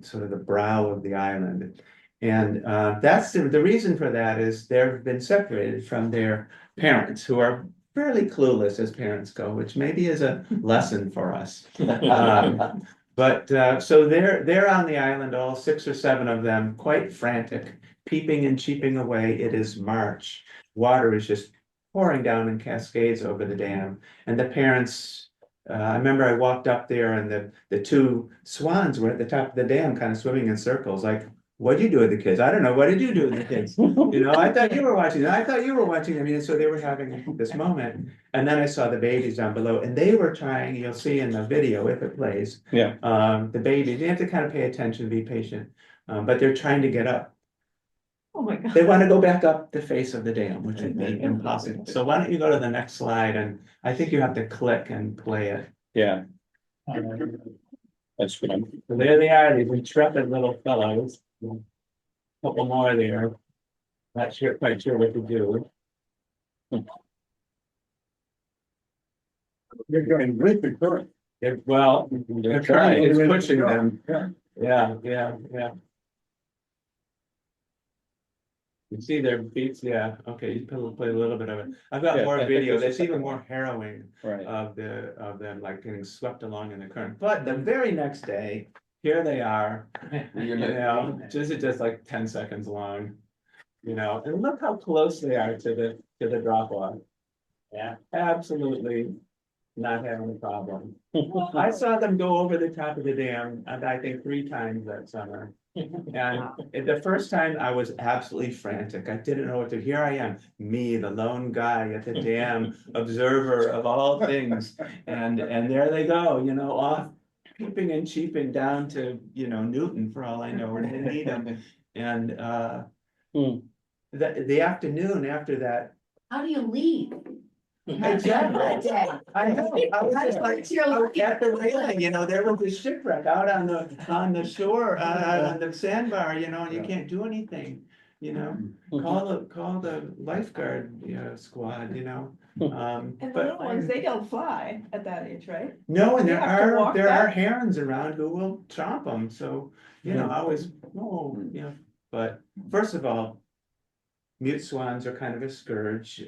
sort of the brow of the island. And that's the reason for that is they've been separated from their parents, who are fairly clueless as parents go, which maybe is a lesson for us. But so they're on the island, all 6 or 7 of them, quite frantic, peeping and cheeping away. It is March. Water is just pouring down in cascades over the dam, and the parents. I remember I walked up there, and the 2 swans were at the top of the dam, kind of swimming in circles, like what'd you do with the kids? I don't know. What did you do with the kids? You know, I thought you were watching. I thought you were watching. I mean, so they were having this moment. And then I saw the babies down below and they were trying, you'll see in the video if it plays. Yeah. The babies, you have to kind of pay attention, be patient. But they're trying to get up. Oh my God. They want to go back up the face of the dam, which would be impossible. So why don't you go to the next slide? And I think you have to click and play it. Yeah. That's good. So there they are, these intrepid little fellows. Couple more there. Not sure, quite sure what to do. You're going with the current. Well, they're trying, it's pushing them. Yeah. Yeah. You see their beats, yeah, okay, you play a little bit of it. I've got Yeah, more I think video, this there's is- even more harrowing Right. of them like getting swept along in the current. But the very next day, here they are, you know, just like 10 seconds long. You know, and look how close they are to the drop off. Yeah, absolutely not having a problem. I saw them go over the top of the dam, and I think 3 times that summer. And the first time I was absolutely frantic. I didn't know what to, here I am, me, the lone guy at the dam, observer of all things. And there they go, you know, off peeping and cheeping down to, you know, Newton for all I know, or to Needham. And the afternoon after that. How do you leave? Exactly. I know, I was just like, I was at the railing, you know, there was a shipwreck out on the shore, on the sandbar, you know, and you can't do anything. You know, call the lifeguard, squad, you know. And the little ones, they don't fly at that age, right? No, and You there have to are walk there are back. herons around who will chomp them, so, you know, I was, yeah. But first of all, mute swans are kind of a scourge,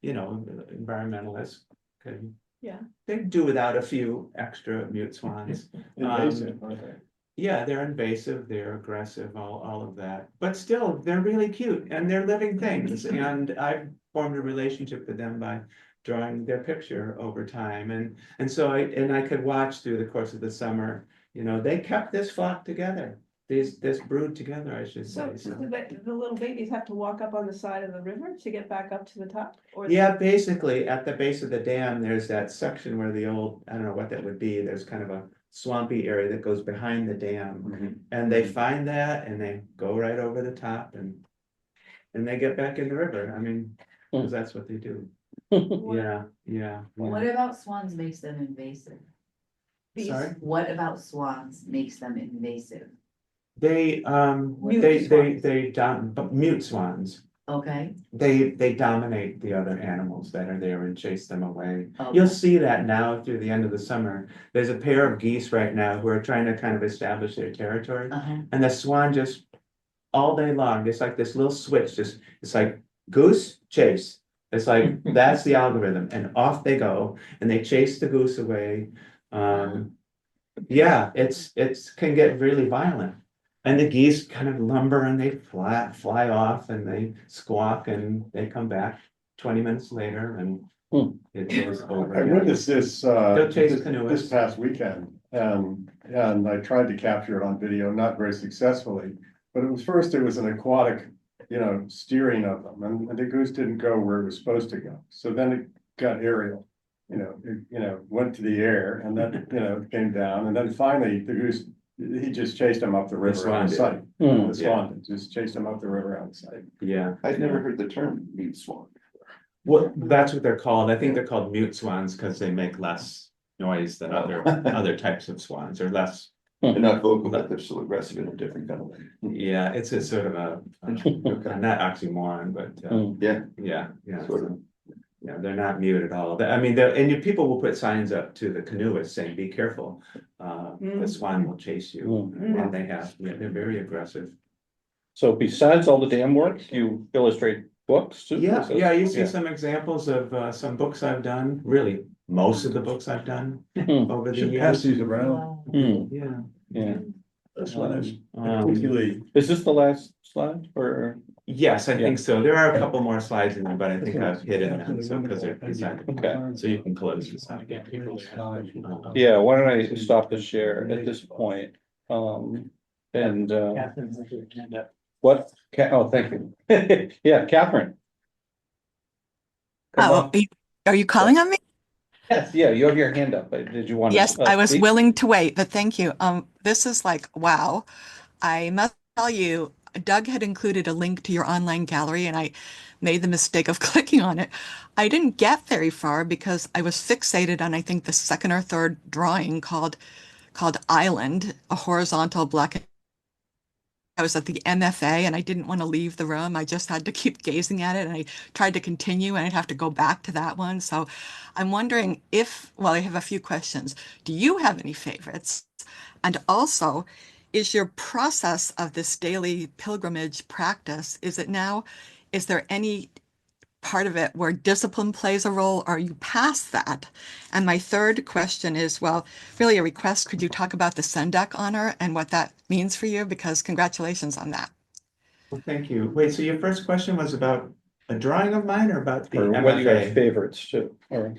you know, environmentalists could. Yeah. They do without a few extra mute swans. Invasive, aren't they? Yeah, they're invasive, they're aggressive, all of that, but still, they're really cute and they're living things, and I've formed a relationship with them by drawing their picture over time, and so I could watch through the course of the summer, you know, they kept this flock together. This brood together, I should say. So the little babies have to walk up on the side of the river to get back up to the top? Or Yeah, basically, at the base of the dam, there's that section where the old, I don't know what that would be, there's kind of a swampy area that goes behind the dam. And they find that and they go right over the top and they get back in the river, I mean, because that's what they do. Yeah. What about swans makes them invasive? Sorry? What about swans makes them invasive? They mute swans. Okay, They dominate the other animals that are there and chase them away. Okay. You'll see that now through the end of the summer. There's a pair of geese right now who are trying to kind of establish their territory. And the swan just all day long, it's like this little switch, it's like goose chase. It's like that's the algorithm, and off they go and they chase the goose away. Yeah, it's can get really violent. And the geese kind of lumber and they fly off and they squawk and they come back 20 minutes later and it goes over. I witnessed this, They'll chase this canoeists. past weekend, and I tried to capture it on video, not very successfully. But it was an aquatic, you know, steering of them, and the goose didn't go where it was supposed to go. So then it got aerial, it went to the air and then, came down, and then finally the goose, he just chased him up the river out of sight. The swan did, just chased him up the river out of sight. Yeah. I'd never heard the term mute swan. Well, that's what they're called. I think they're called mute swans because they make less noise than other types of swans, or less. They're not vocal, but they're still aggressive in a different kind of way. Yeah, it's a sort of a not oxymoron, but yeah. Sort of. Yeah, they're not mute at all. I mean, and people will put signs up to the canoeists saying, "Be careful, the swan will chase you." And they have, they're very aggressive. So besides all the dam work, you illustrate books too? Yeah, you see some examples of some books I've done, really, most of the books I've done over the Should years. pass these around. Yeah. This one is particularly. Is this the last slide or? Yes, I think so. There are a couple more slides in there, but I think I've hidden them, so because they're beside. Okay. So you can close this out again. Yeah, why don't I stop the share at this point? And Catherine's like her hand up. what? Oh, thank you. Yeah, Catherine. Come on. Are you calling on me? Yes, yeah, you have your hand up. Did you want to? Yes, I was speak? willing to wait, but thank you. This is like, wow. I must tell you, Doug had included a link to your online gallery, and I made the mistake of clicking on it. I didn't get very far because I was fixated on, I think, the second or third drawing called Island, a horizontal black. I was at the MFA and I didn't want to leave the room. I just had to keep gazing at it, and I tried to continue and I'd have to go back to that one. So I'm wondering if, well, I have a few questions. Do you have any favorites? And also, is your process of this daily pilgrimage practice, is there any part of it where discipline plays a role? Or are you past that? And my third question is, well, really a request. Could you talk about the Sendak honor and what that means for you? Because congratulations on that. Well, thank you. Wait, so your first question was about a drawing of mine or about the Or whether you MFA? have favorites too. Or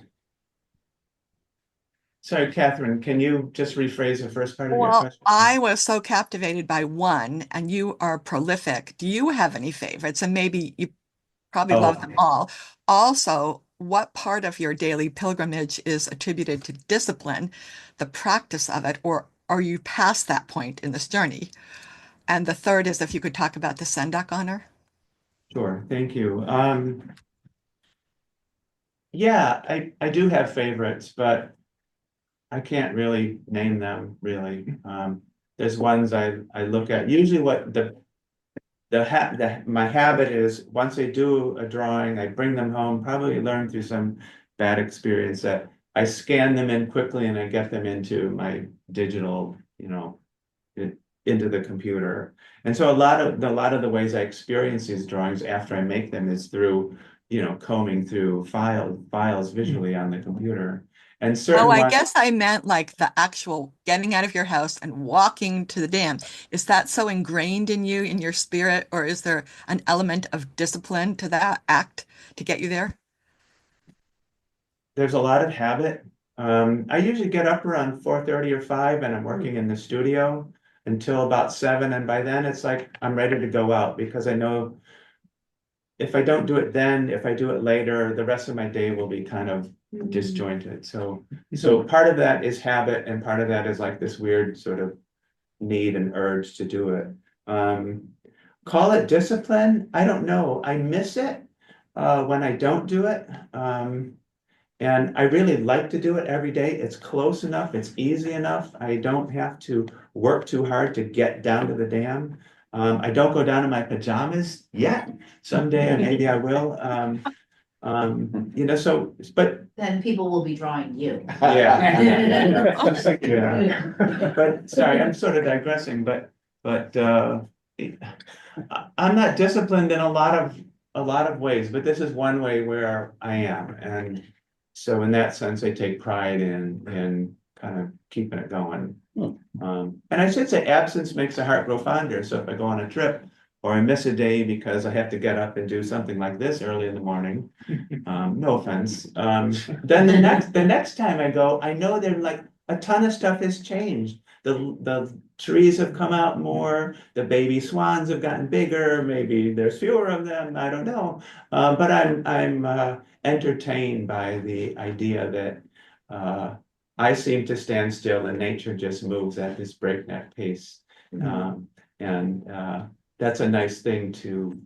Sorry, Catherine, can you just rephrase the first part of your Well, question? I was so captivated by one, and you are prolific. Do you have any favorites? And maybe you probably love them all. Also, what part of your daily pilgrimage is attributed to discipline, the practice of it, or are you past that point in this journey? And the third is if you could talk about the Sendak honor. Sure, thank you. Yeah, I do have favorites, but I can't really name them really. There's ones I look at. Usually what my habit is, once I do a drawing, I bring them home, probably learn through some bad experience, that I scan them in quickly and I get them into my digital, into the computer. And so a lot of the ways I experience these drawings after I make them is through, combing through files visually on the computer. And certain Oh, I ones, guess I meant like the actual getting out of your house and walking to the dam. Is that so ingrained in you, in your spirit, or is there an element of discipline to that act to get you there? there's a lot of habit. I usually get up around 4:30 or 5 and I'm working in the studio until about 7. And by then it's like I'm ready to go out, because I know if I don't do it then, if I do it later, the rest of my day will be kind of disjointed. So part of that is habit, and part of that is like this weird sort of need and urge to do it. Call it discipline. I don't know. I miss it when I don't do it. And I really like to do it every day. It's close enough. It's easy enough. I don't have to work too hard to get down to the dam. I don't go down in my pajamas yet. Someday maybe I will. But Then people will be drawing you. yeah. Yeah. But sorry, I'm sort of digressing, but I'm not disciplined in a lot of ways, but this is one way where I am. And so in that sense, I take pride in kind of keeping it going. And I should say absence makes the heart grow fonder. So if I go on a trip or I miss a day because I have to get up and do something like this early in the morning, no offense, then the next time I go, I know there like a ton of stuff has changed. The trees have come out more, the baby swans have gotten bigger, maybe there's fewer of them, I don't know. But I'm entertained by the idea that I seem to stand still and nature just moves at this breakneck pace. And that's a nice thing to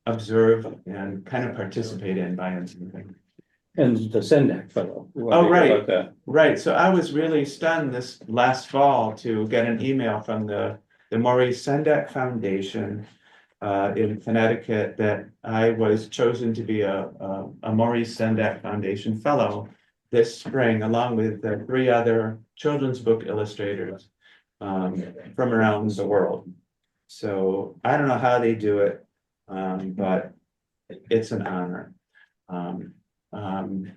observe and kind of participate in by something. and the Sendak fellow. Oh, right. About that. Right. So I was really stunned this last fall to get an email from the Maurice Sendak Foundation in Connecticut that I was chosen to be a Maurice Sendak Foundation Fellow this spring, along with 3 other children's book illustrators from around the world. So I don't know how they do it, but it's an honor.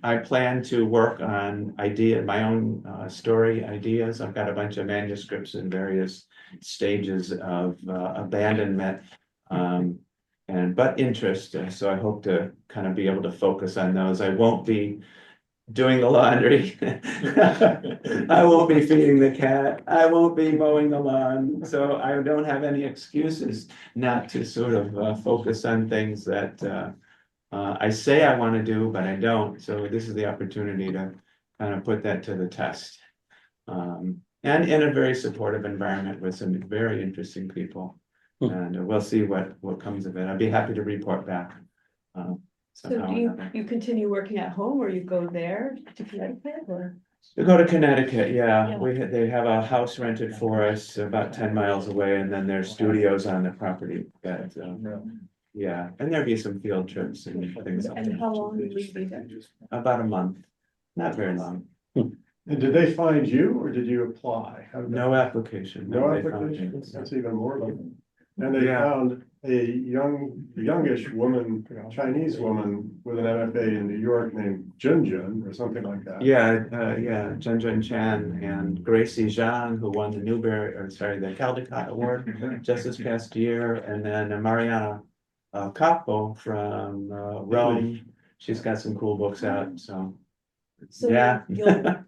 I plan to work on my own story ideas. I've got a bunch of manuscripts in various stages of abandonment, but interest. So I hope to kind of be able to focus on those. I won't be doing the laundry. I won't be feeding the cat. I won't be mowing the lawn. So I don't have any excuses not to sort of focus on things that I say I want to do, but I don't. So this is the opportunity to kind of put that to the test. And in a very supportive environment with some very interesting people. And we'll see what comes of it. I'd be happy to report back. So somehow do or you, another. you continue working at home or you go there to Connecticut or? We go to Connecticut, yeah. Yeah. They have a house rented for us about 10 miles away, and then there's studios on the property that, yeah, and there'd be some field trips and things like And that. how long will you be there? About a month, not very long. And did they find you or did you apply? How did that- No application. No they found application, me. that's even more like. And they Yeah. found a youngish woman, Chinese woman with an MFA in New York named Jun or something like that. Yeah, yeah, Jun Chan and Gracie Zhang, who won the the Caldecott Award just this past year, and then Mariana Capo from Rome. She's got some cool books out, so. So Yeah.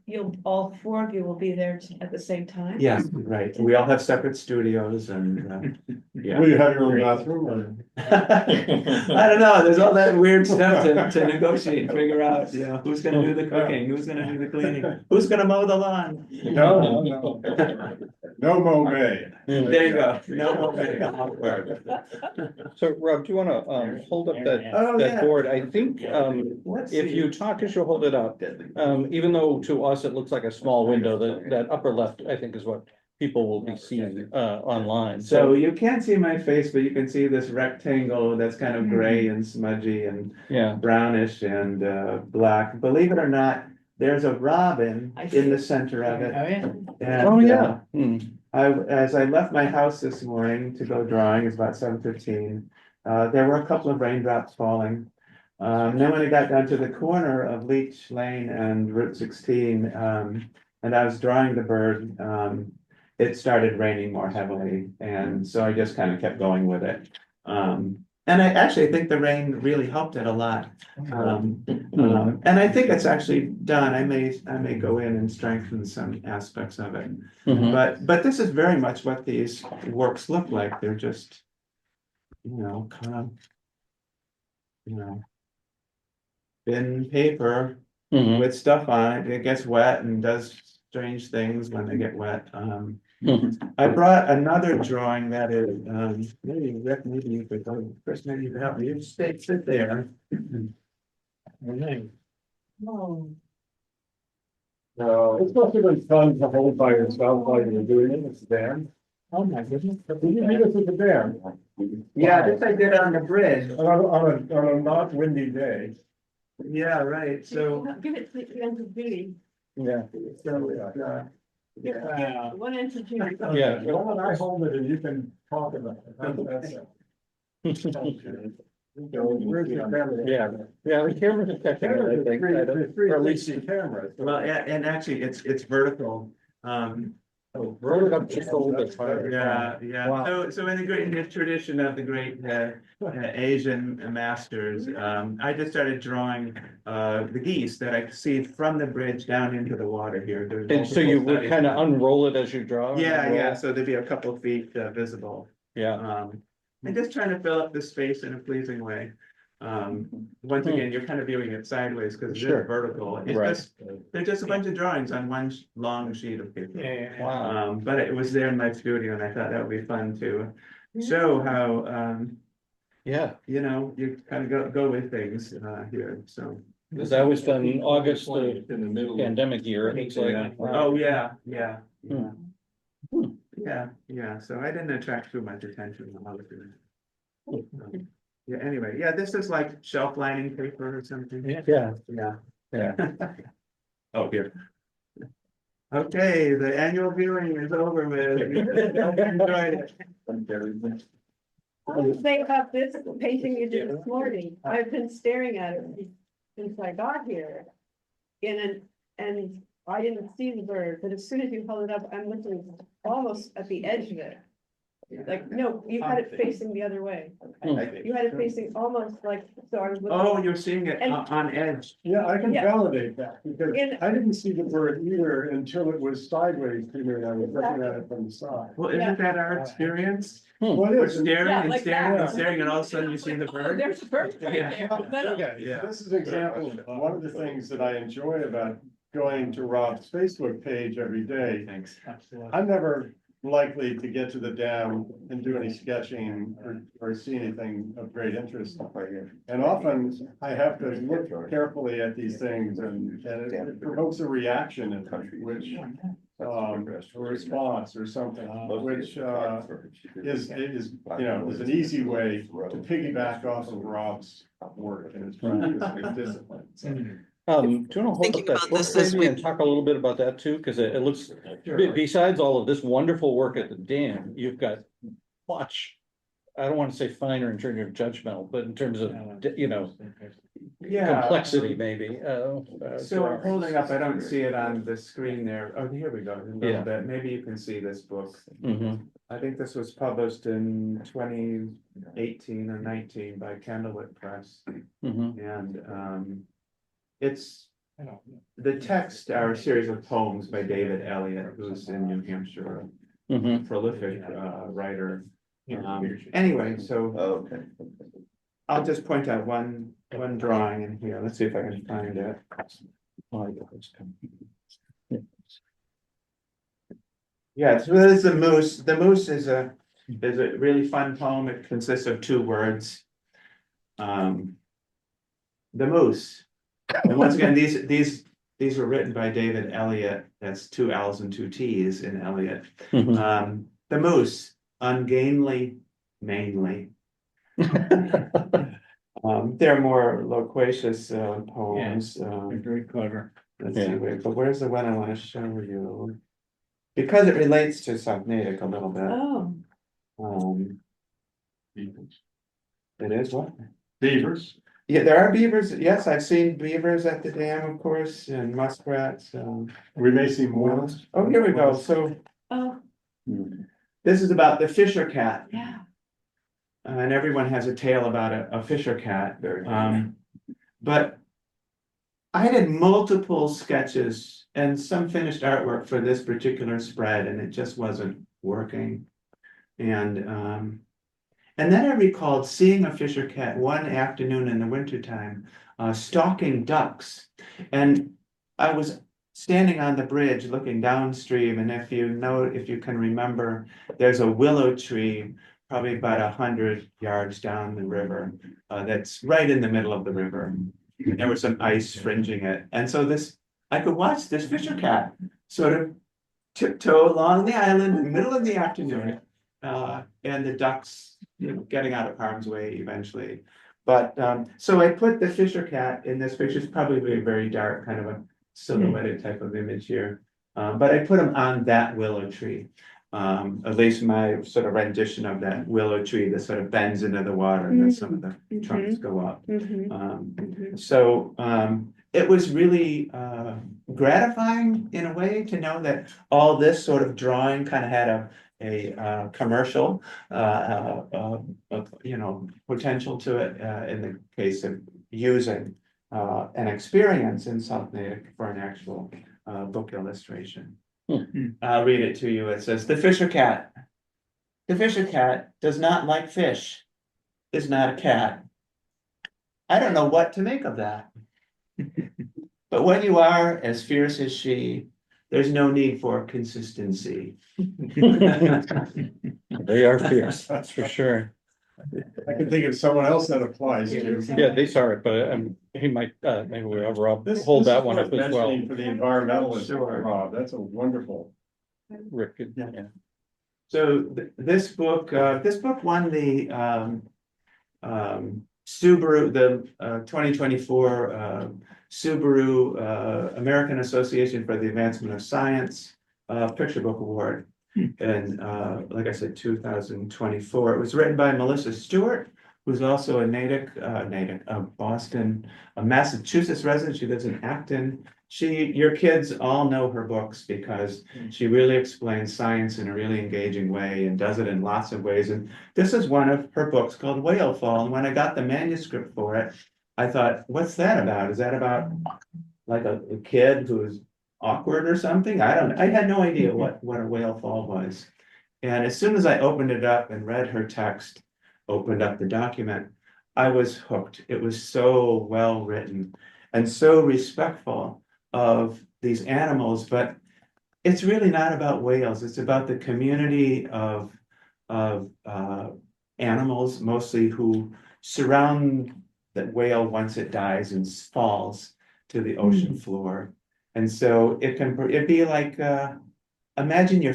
you'll, all four of you will be there at the same time? Yes, right. We all have separate studios and, yeah. Will you have your own bathroom or? I don't know, there's all that weird stuff to negotiate and figure out, you know, who's gonna do the cooking, who's gonna do the cleaning, who's gonna mow the lawn? No. No mow May. There you go, no mow May. So Rob, do you wanna hold up Oh, that yeah. board? I think Let's if see. you talk as you hold it up, even though to us it looks like a small window, that upper left, I think is what people will be seeing online. So you can't see my face, but you can see this rectangle that's kind of gray and smudgy and Yeah. brownish and black. Believe it or not, there's a robin in the center of it. Oh, yeah. And, Oh, yeah. as I left my house this morning to go drawing, it's about 7:15. There were a couple of raindrops falling. Then when I got down to the corner of Leech Lane and Route 16, and I was drawing the bird, it started raining more heavily, and so I just kind of kept going with it. And I actually think the rain really helped it a lot. And I think it's actually done. I may go in and strengthen some aspects of it. But this is very much what these works look like. They're just, kind of, thin paper with stuff on it. It gets wet and does strange things when they get wet. I brought another drawing that is, maybe Rick, maybe you could go, Chris, maybe you could help me. You sit there. Oh. No, it's must have been fun to hold by yourself while you're doing it, it's there. Oh my goodness. Did you do this with the bear? Yeah, this I did on the bridge. On a not windy day. Yeah, right. So, Give it to the end of Judy. Yeah. yeah. One end to Judy. Yeah. Why don't I hold it and you can talk about it? How's that sound? Where's your camera? Yeah, the camera's detecting it, I think. Or at least, Cameras. Well, and actually, it's vertical. roll it up just a little bit higher. Yeah. Wow. So in the tradition of the great Asian masters, I just started drawing the geese that I see from the bridge down into the water here. There's And so you would kind of unroll it as you draw? Yeah. So there'd be a couple of feet visible. Yeah. And just trying to fill up the space in a pleasing way. Once again, you're kind of viewing it sideways because it's Sure. vertical. It's Right. just, they're just a bunch of drawings on one long sheet of paper. Wow. But it was there in my studio and I thought that would be fun to show how, you kind of go with things here, so. Because that was done in August, the In the middle. pandemic year, it looks like. Wow. Oh, yeah. Hmm. Yeah, so I didn't attract too much attention when I was doing it. Yeah, anyway, this is like shelf lining paper or something. Yeah. Oh, here. Okay, the annual viewing is over with. Hope you enjoyed it. What do you say about this painting you did this morning? I've been staring at it since I got here. And I didn't see the bird, but as soon as you held it up, I'm looking almost at the edge of it. Like, no, you had it facing the other way. You had it facing almost like, so I was. looking- Oh, you're seeing it And- on edge. Yeah, I can Yeah. validate that, because In- I didn't see the word either until it was sideways to me, and I was looking at it from the side. Well, isn't that our experience? What We're is? staring Yeah, and like staring that. and staring, and all of a sudden you see the Oh, bird. there's a bird right Yeah. there. Okay, Yeah. this is an example of one of the things that I enjoy about going to Rob's Facebook page every day. Thanks. I'm never likely to get to the dam and do any sketching or see anything of great interest. And often I have to look carefully at these things, and it provokes a reaction in which a response or something, which is an easy way to piggyback off of Rob's work and his practice and his discipline. So, do you want to hold Thinking up that about book this as maybe we- and talk a little bit about that too? Because it looks, besides all of this wonderful work at the dam, you've got much, I don't want to say finer in terms of judgmental, but in terms of, Yeah. complexity maybe. So I'm holding up, I don't see it on the screen there. Oh, here we go, a little Yeah. bit. Maybe you can see this book. Mhm. I think this was published in 2018 or 19 by Candlelit Press. Mhm. And it's, the text are a series of poems by David Eliot, who's in New Hampshire, a Mhm. prolific writer. Anyway, so Okay. I'll just point out one drawing in here. Let's see if I can find it. Yeah, so this is the moose. The moose is a really fun poem. It consists of 2 words. The moose. And once again, these were written by David Eliot. That's 2 L's and 2 T's in Eliot. Mhm. The moose, ungainly, mainly. They're more loquacious poems. Very clever. Let's Yeah. see, but where's the one I want to show you? Because it relates to South Natick a little bit. Oh, It is what? Beavers. Yeah, there are beavers. Yes, I've seen beavers at the dam, of course, and muskrats. We may see more. Oh, here we go. So oh, this is about the fisher cat. yeah. And everyone has a tale about a fisher cat. But I did multiple sketches and some finished artwork for this particular spread, and it just wasn't working. And then I recalled seeing a fisher cat one afternoon in the wintertime, stalking ducks. And I was standing on the bridge looking downstream, and if you can remember, there's a willow tree probably about 100 yards down the river, that's right in the middle of the river. There was some ice fringing it, and so I could watch this fisher cat sort of tiptoe along the island in the middle of the afternoon, and the ducks, getting out of harm's way eventually. But so I put the fisher cat in this picture. It's probably a very dark, kind of a silhouetted type of image here, but I put him on that willow tree. At least my sort of rendition of that willow tree that sort of bends into the water, and then some of the trunks go up. So it was really gratifying in a way to know that all this sort of drawing kind of had a commercial potential to it, in the case of using an experience in South Natick for an actual book illustration. I'll read it to you. It says, "The fisher cat. The fisher cat does not like fish, is not a cat. I don't know what to make of that. But when you are as fierce as she, there's no need for consistency." They are fierce, that's for sure. I can think of someone else that applies to. Yeah, they saw it, but he might, maybe we'll Rob This hold is that one worth up as well. mentioning for the environmentalists, Sure. Rob, that's a wonderful. Rick, yeah. So this book won the Subaru, the 2024 Subaru American Association for the Advancement of Science Picture Book Award. And like I said, 2024. It was written by Melissa Stewart, who's also a Boston, a Massachusetts resident. She lives in Acton, your kids all know her books because she really explains science in a really engaging way and does it in lots of ways. And this is one of her books called Whale Fall. And when I got the manuscript for it, I thought, what's that about? Is that about like a kid who's awkward or something? I had no idea what a whale fall was. And as soon as I opened it up and read her text, opened up the document, I was hooked. It was so well written and so respectful of these animals, but it's really not about whales. It's about the community of animals, mostly who surround that whale once it dies and falls to the ocean floor. And so it'd be like imagine your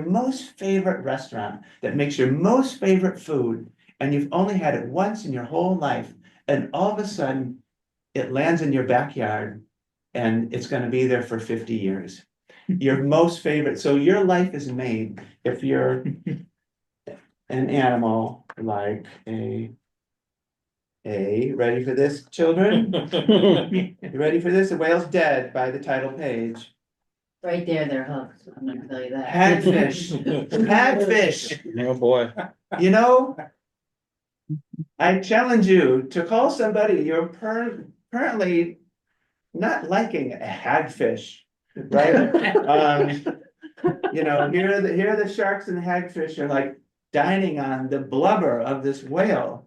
most favorite restaurant that makes your most favorite food, and you've only had it once in your whole life, and all of a sudden it lands in your backyard and it's going to be there for 50 years. Your most favorite, so your life is made if you're an animal like ready for this, children? You ready for this? The whale's dead by the title page. Right there, they're hooked. I'm gonna tell you that. Hagfish, hagfish. Oh, boy. You know, I challenge you to call somebody you're currently not liking a hagfish, right? You know, here the sharks and the hagfish are like dining on the blubber of this whale.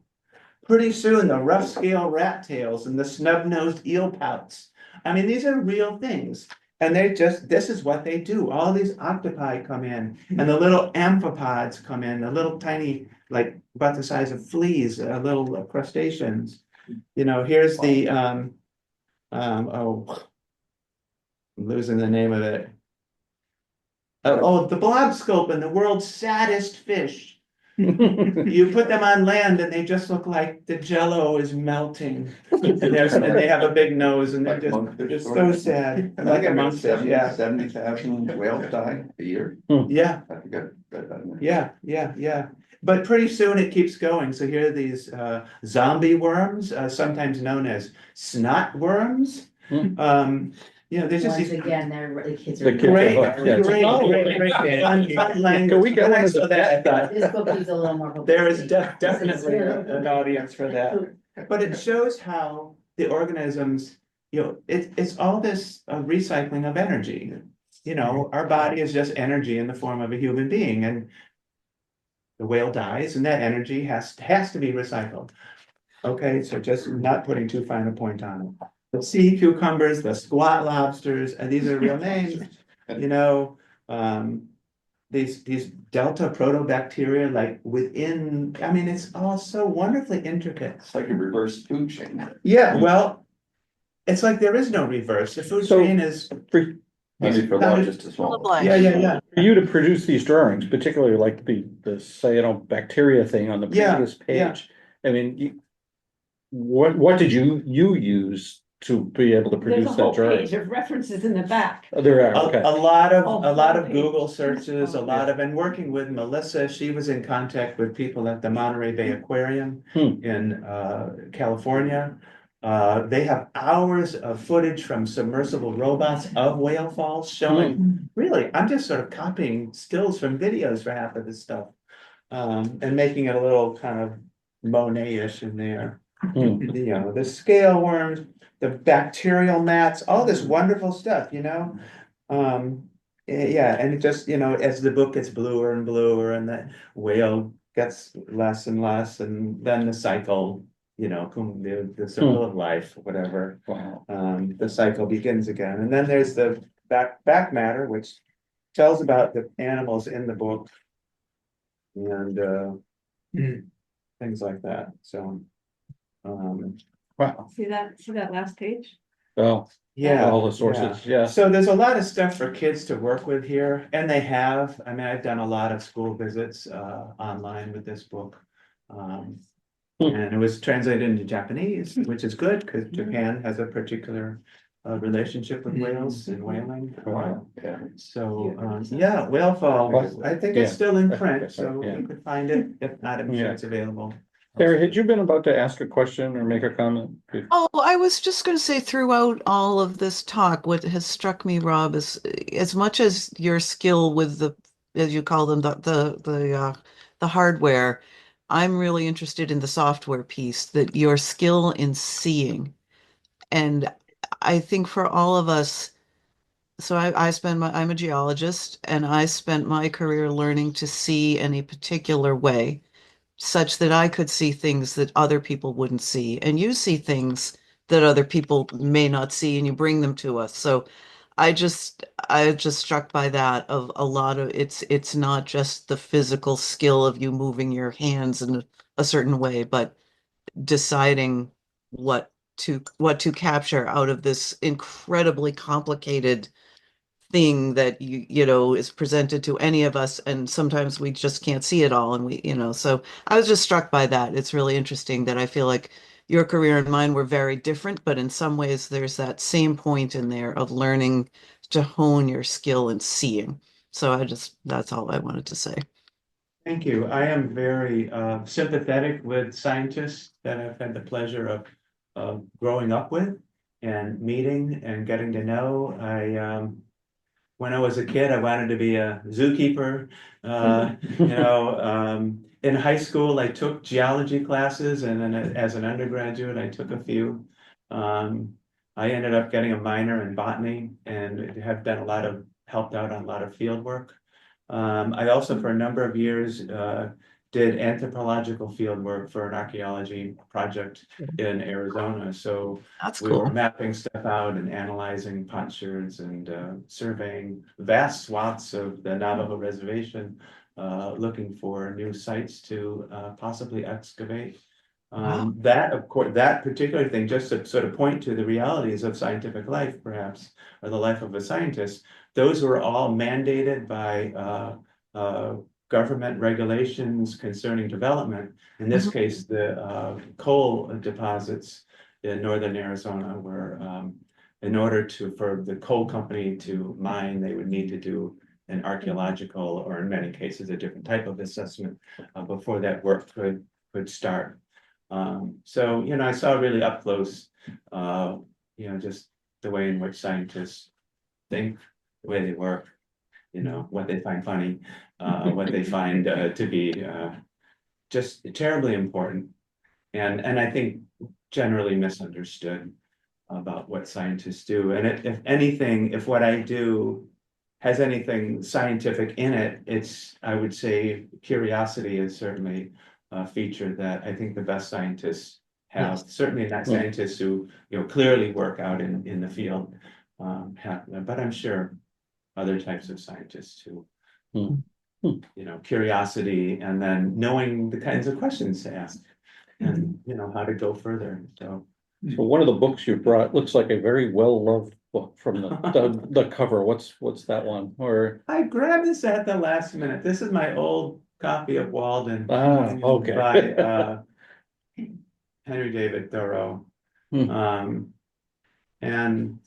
Pretty soon, the rough scale rat tails and the snub-nosed eel pouts. I mean, these are real things. And this is what they do. All these octopi come in, and the little amphipods come in, the little tiny, like about the size of fleas, little crustaceans. You know, here's the, I'm losing the name of it. The blob sculpin, the world's saddest fish. You put them on land and they just look like the jello is melting. And they have a big nose and they're just so sad. Like a monkfish, yeah. 70,000 whales die a year. Yeah. I think I read that. Yeah. But pretty soon it keeps going. So here are these zombie worms, sometimes known as snot worms. You know, there's just Once these again, the kids The are. kids are great, hooked, yeah. great, fun language. Can we get When I one of saw the that, I thought, This book needs a little more. there is publicity. definitely an audience for that. But it shows how the organisms, you know, it's all this recycling of energy. You know, our body is just energy in the form of a human being, and the whale dies, and that energy has to be recycled. Okay, so just not putting too fine a point on it. The sea cucumbers, the squat lobsters, and these are real names. You know, these delta protobacteria, like within. I mean, it's all so wonderfully intricate. It's like a reverse food chain. Yeah, well, it's like there is no reverse. The food chain is. Maybe for largest to small. Yeah. For you to produce these drawings, particularly like the cyanobacteria thing on the previous page. I mean, what did you use to be able to There's a produce whole that drawing? page of references in the back. Oh, there are, okay. A lot Oh, of okay. Google searches, and working with Melissa, she was in contact with people at the Monterey Bay Aquarium in California. They have hours of footage from submersible robots of whale falls showing, really, I'm just sort of copying stills from videos for half of this stuff. And making it a little kind of Monet-ish in there. You know, the scale worms, the bacterial mats, all this wonderful stuff, you know? Yeah, and it just, you know, as the book gets bluer and bluer and the whale gets less and less, and then the cycle, you know, the circle of life, whatever. Wow. The cycle begins again. And then there's the back matter, which tells about the animals in the book and things like that. So wow. See that last page? Well, yeah, all the sources, yeah. So there's a lot of stuff for kids to work with here, and they have. I mean, I've done a lot of school visits online with this book. And it was translated into Japanese, which is good because Japan has a particular relationship with whales and whaling. Wow. So, Whale Fall, I think it's still in print, so Yeah. you could find it. If not, I'm sure it's available Sarah, had you been about to ask a question or make a comment? Oh, I was just going to say throughout all of this talk, what has struck me, Rob, is as much as your skill with the, as you call them, the hardware, I'm really interested in the software piece, that your skill in seeing. And I think for all of us, so I'm a geologist, and I spent my career learning to see in a particular way, such that I could see things that other people wouldn't see. And you see things that other people may not see, and you bring them to us. So I just struck by that of a lot of it's not just the physical skill of you moving your hands in a certain way, but deciding what to capture out of this incredibly complicated thing that you know is presented to any of us, and sometimes we just can't see it all, and we, you know, so I was just struck by that. It's really interesting that I feel like your career and mine were very different, but in some ways there's that same point in there of learning to hone your skill in seeing. So that's all I wanted to say. Thank you. I am very sympathetic with scientists that I've had the pleasure of growing up with and meeting and getting to know. When I was a kid, I wanted to be a zookeeper. In high school, I took geology classes, and then as an undergraduate, I took a few. I ended up getting a minor in botany and have done helped out on a lot of field work. I also, for a number of years, did anthropological field work for an archaeology project in Arizona. So That's we cool. were mapping stuff out and analyzing potsherds and surveying vast swaths of the Navajo reservation, looking for new sites to possibly excavate. Wow. That, of course, that particular thing, just to sort of point to the realities of scientific life, perhaps, or the life of a scientist, those were all mandated by government regulations concerning development. In this case, the coal deposits in northern Arizona were, in order for the coal company to mine, they would need to do an archaeological, or in many cases, a different type of assessment before that work could start. So, you know, I saw really up close, you know, just the way in which scientists think, the way they work, you know, what they find funny, what they find to be just terribly important. And I think generally misunderstood about what scientists do. And if anything, if what I do has anything scientific in it, I would say curiosity is certainly a feature that I think the best scientists have. Yes. Certainly not scientists who, you know, clearly work out in the field have them, but I'm sure other types of scientists who, you know, curiosity and then knowing the kinds of questions to ask and, you know, how to go further. So one of the books you brought looks like a very well-loved book from the cover. What's that one? Or I grabbed this at the last minute. This is my old copy of Walden. Okay. By Henry David Thoreau. And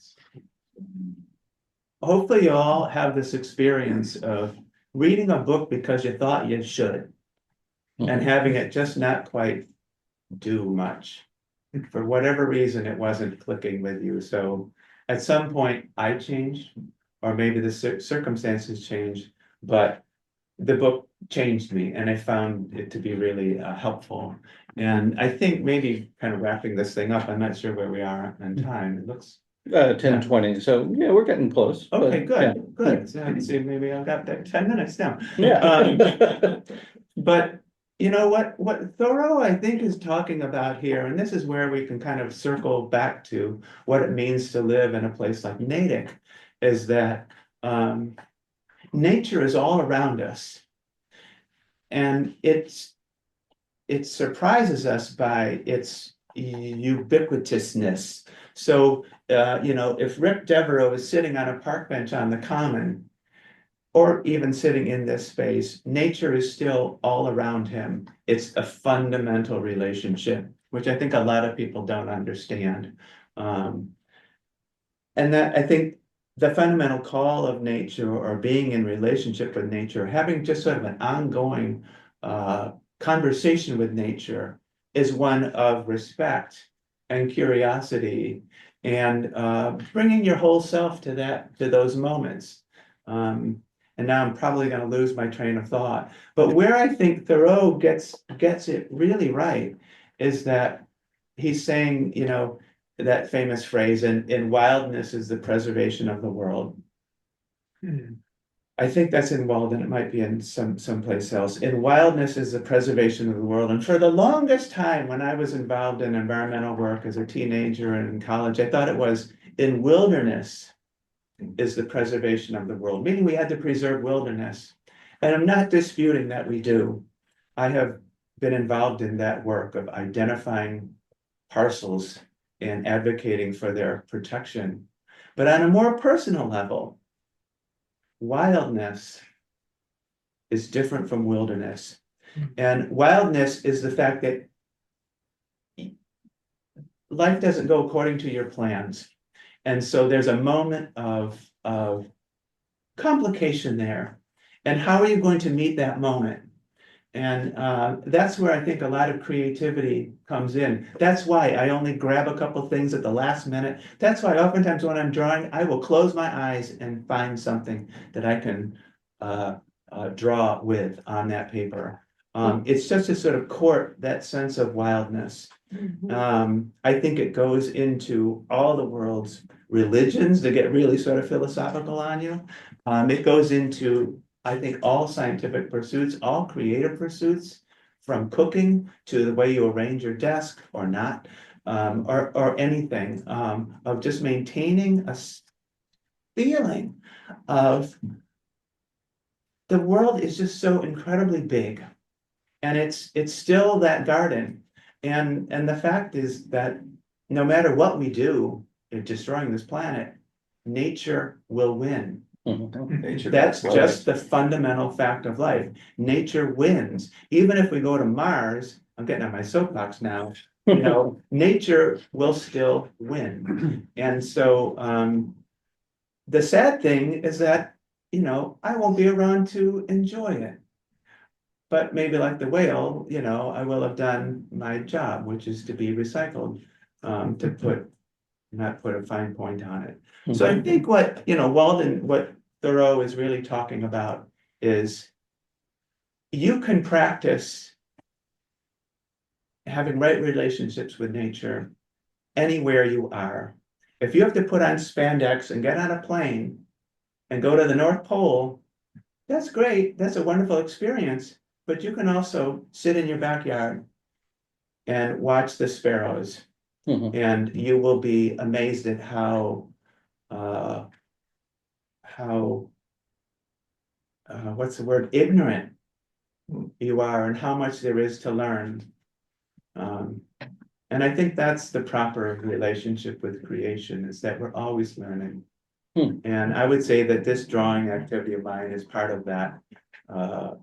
hopefully you all have this experience of reading a book because you thought you should, and having it just not quite do much. For whatever reason, it wasn't clicking with you. So at some point I changed, or maybe the circumstances changed, but the book changed me, and I found it to be really helpful. And I think maybe kind of wrapping this thing up, I'm not sure where we are on time. It looks 10:20. So yeah, we're getting close. okay, but, good, yeah. good. So let's see, maybe I've got that 10 minutes now. Yeah. But you know what Thoreau, I think, is talking about here, and this is where we can kind of circle back to what it means to live in a place like Natick, is that nature is all around us, and it surprises us by its ubiquitousness. So, you know, if Rick Devereaux is sitting on a park bench on the common, or even sitting in this space, nature is still all around him. It's a fundamental relationship, which I think a lot of people don't understand. And that I think the fundamental call of nature, or being in relationship with nature, having just sort of an ongoing conversation with nature, is one of respect and curiosity and bringing your whole self to those moments. And now I'm probably going to lose my train of thought. But where I think Thoreau gets it really right is that he's saying, you know, that famous phrase, in wildness is the preservation of the world. I think that's in Walden. It might be in someplace else. In wildness is the preservation of the world. And for the longest time, when I was involved in environmental work as a teenager and in college, I thought it was in wilderness is the preservation of the world, meaning we had to preserve wilderness. And I'm not disputing that we do. I have been involved in that work of identifying parcels and advocating for their protection. But on a more personal level, wildness is different from wilderness. And wildness is the fact that life doesn't go according to your plans. And so there's a moment of complication there. And how are you going to meet that moment? And that's where I think a lot of creativity comes in. That's why I only grab a couple things at the last minute. That's why oftentimes when I'm drawing, I will close my eyes and find something that I can draw with on that paper. It's just to sort of court that sense of wildness. I think it goes into all the world's religions to get really sort of philosophical on you. It goes into, I think, all scientific pursuits, all creative pursuits, from cooking to the way you arrange your desk or not, or anything, of just maintaining a feeling of the world is just so incredibly big, and it's still that garden. And the fact is that no matter what we do in destroying this planet, nature will win. Nature That's does just play. the fundamental fact of life. Nature wins. Even if we go to Mars, I'm getting on my soapbox now, you know, nature will still win. And so the sad thing is that, you know, I won't be around to enjoy it. But maybe like the whale, you know, I will have done my job, which is to be recycled, to not put a fine point on it. So I think what, you know, Walden, what Thoreau is really talking about is you can practice having right relationships with nature anywhere you are. If you have to put on spandex and get on a plane and go to the North Pole, that's great. That's a wonderful experience. But you can also sit in your backyard and watch the sparrows. And you will be amazed at how what's the word, ignorant you are and how much there is to learn. And I think that's the proper relationship with creation, is that we're always learning. And I would say that this drawing activity of mine is part of that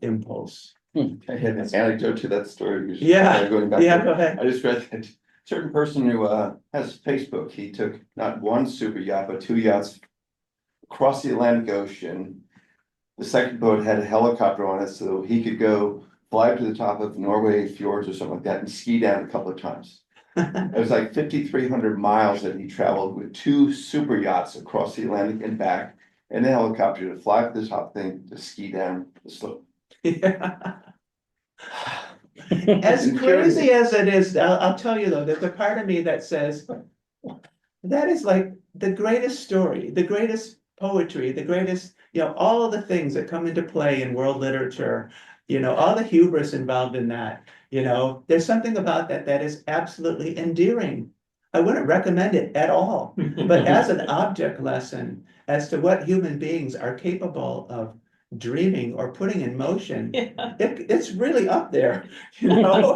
impulse. I had an anecdote to that story. Yeah, Going back yeah, there. go ahead. I just read that a certain person who has Facebook, he took not one super yacht, but 2 yachts across the Atlantic Ocean. The second boat had a helicopter on it, so he could go fly up to the top of Norway fjords or something like that and ski down a couple of times. It was like 5,300 miles that he traveled with 2 super yachts across the Atlantic and back, and a helicopter to fly up the top thing to ski down the slope. Yeah. As crazy as it is, I'll tell you though, there's a part of me that says that is like the greatest story, the greatest poetry, the greatest, you know, all of the things that come into play in world literature, you know, all the hubris involved in that, you know, there's something about that that is absolutely endearing. I wouldn't recommend it at all, but as an object lesson as to what human beings are capable of dreaming or putting in motion, it's really up there, you know.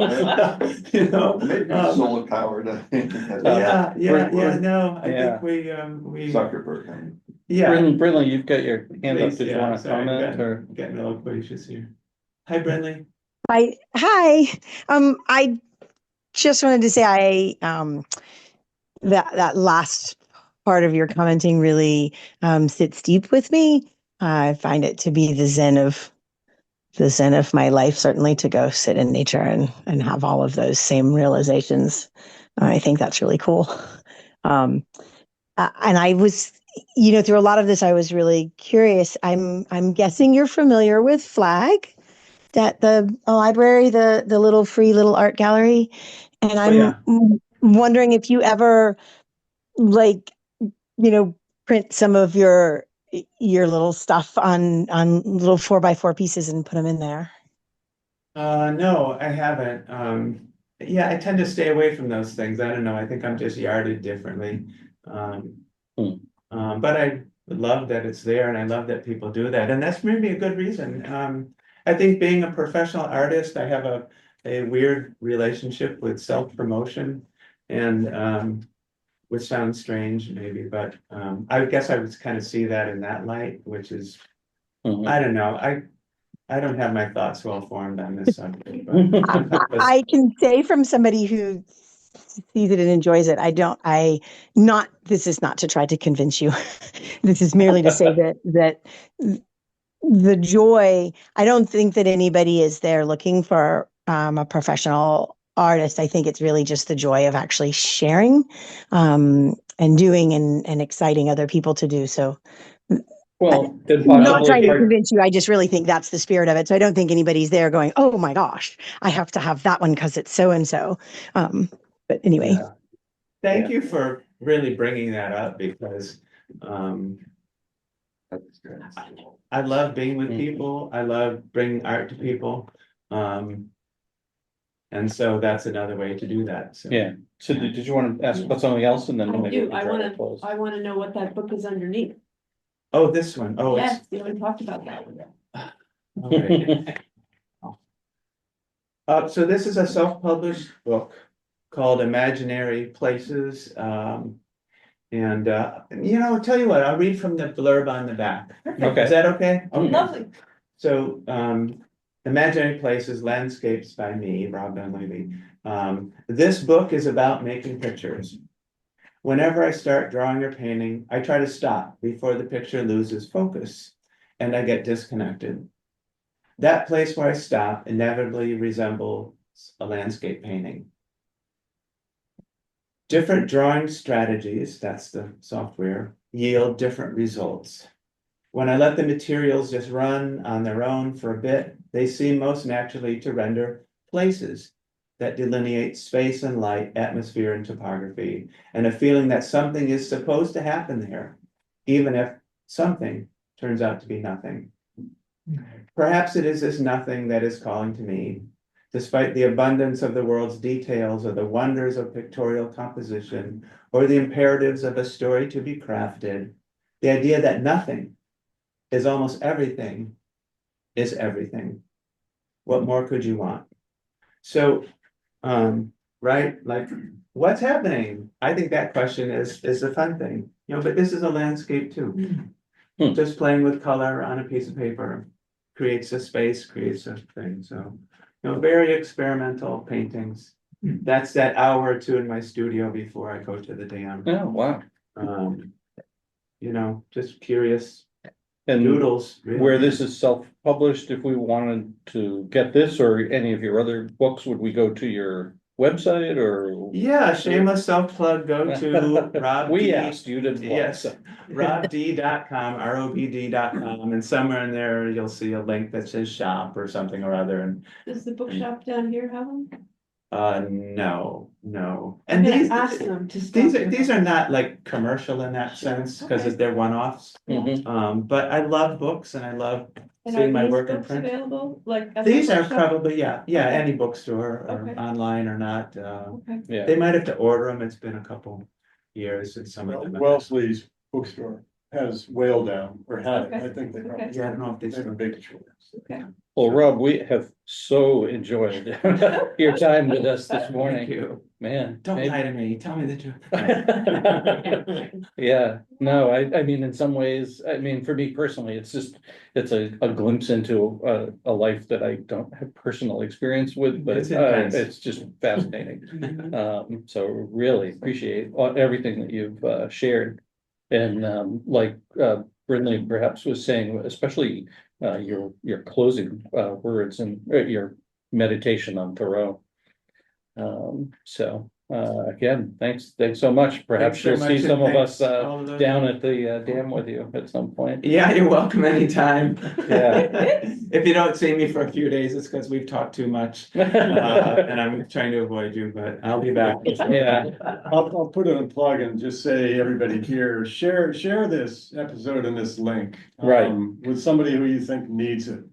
You know, Maybe solar powered. yeah, no, I think we Zuckerberg. Yeah. Brinley, you've got your hand up. Please, Did you yeah, want to sorry, comment or? Getting loquacious here. Hi, Brinley. Hi. I just wanted to say that last part of your commenting really sits deep with me. I find it to be the zen of the zen of my life, certainly, to go sit in nature and have all of those same realizations. I think that's really cool. And I was, through a lot of this, I was really curious. I'm guessing you're familiar with Flag, that the library, the little free little art gallery, and I'm wondering if you ever like, print some of your little stuff on little 4x4 pieces and put them in there. No, I haven't. Yeah, I tend to stay away from those things. I don't know. I think I'm just yarded differently. But I love that it's there, and I love that people do that. And that's maybe a good reason. I think being a professional artist, I have a weird relationship with self-promotion, and which sounds strange maybe, but I guess I would kind of see that in that light, which is, I don't know. I don't have my thoughts well formed on this subject. But I can say, from somebody who sees it and enjoys it, this is not to try to convince you. This is merely to say that the joy, I don't think that anybody is there looking for a professional artist. I think it's really just the joy of actually sharing and doing and exciting other people to do so. Well, I'm not trying to convince you. I just really think that's the spirit of it. So I don't think anybody's there going, "Oh my gosh, I have to have that one because it's so and so." But anyway, thank you for really bringing that up, because I love being with people. I love bringing art to people. And so that's another way to do that. So. Yeah. So did you want to ask about something else, and then I maybe we do. can I try want to to. close? I want to know what that book is underneath. Oh, this one. Oh, yes, we already talked about that one. All right. So this is a self-published book called Imaginary Places. And tell you what, I'll read from the blurb on the back. Okay. Is that okay? Oh, lovely. So, Imaginary Places, Landscapes by me, Rob Dunlavey. This book is about making pictures. Whenever I start drawing or painting, I try to stop before the picture loses focus and I get disconnected. That place where I stop inevitably resembles a landscape painting. Different drawing strategies, that's the software, yield different results. When I let the materials just run on their own for a bit, they seem most naturally to render places that delineate space and light, atmosphere and topography, and a feeling that something is supposed to happen there, even if something turns out to be nothing. Perhaps it is this nothing that is calling to me, despite the abundance of the world's details or the wonders of pictorial composition or the imperatives of a story to be crafted. The idea that nothing is almost everything is everything. What more could you want? So, right, like, what's happening? I think that question is a fun thing, but this is a landscape too. Just playing with color on a piece of paper creates a space, creates a thing. So, very experimental paintings. That's that hour or two in my studio before I go to the dam. Oh, wow. Just curious and doodles. Really. Where this is self-published, if we wanted to get this or any of your other books, would we go to your website or? Yeah, shameless self-plug, go to Rob. We asked you to. Yes, robd.com, robd.com, and somewhere in there you'll see a link that says shop or something or other. And does the bookshop down here have them? No. And these ask them to these are not like commercial in that sense, because they're one-offs. But I love books and I love seeing my work in print. Available? Like these are probably any bookstore or online or not. They might have to order them. It's been a couple years since some of them. Wellesley's bookstore has Whale Down, or had, I think they probably. Yeah, I don't know if they have a big choice. Okay. Well, Rob, we have so enjoyed your time with us this morning. Thank you. Man. Don't lie to me. Tell me the truth. Yeah, no, I mean, in some ways, I mean, for me personally, it's a glimpse into a life that I don't have personal experience with, but it's just fascinating. So really appreciate everything that you've shared. And like Brindley perhaps was saying, especially your closing words and your meditation on Thoreau. Again, thanks so much. Perhaps Thanks you'll so see much, some and of us thanks all of those- down at the dam with you at some point. Yeah, you're welcome anytime. Yeah. If you don't see me for a few days, it's because we've talked too much. And I'm trying to avoid you, but I'll be back. Yeah. I'll put in a plug and just say, everybody here, share this episode and this link. Right. With somebody who you think needs it.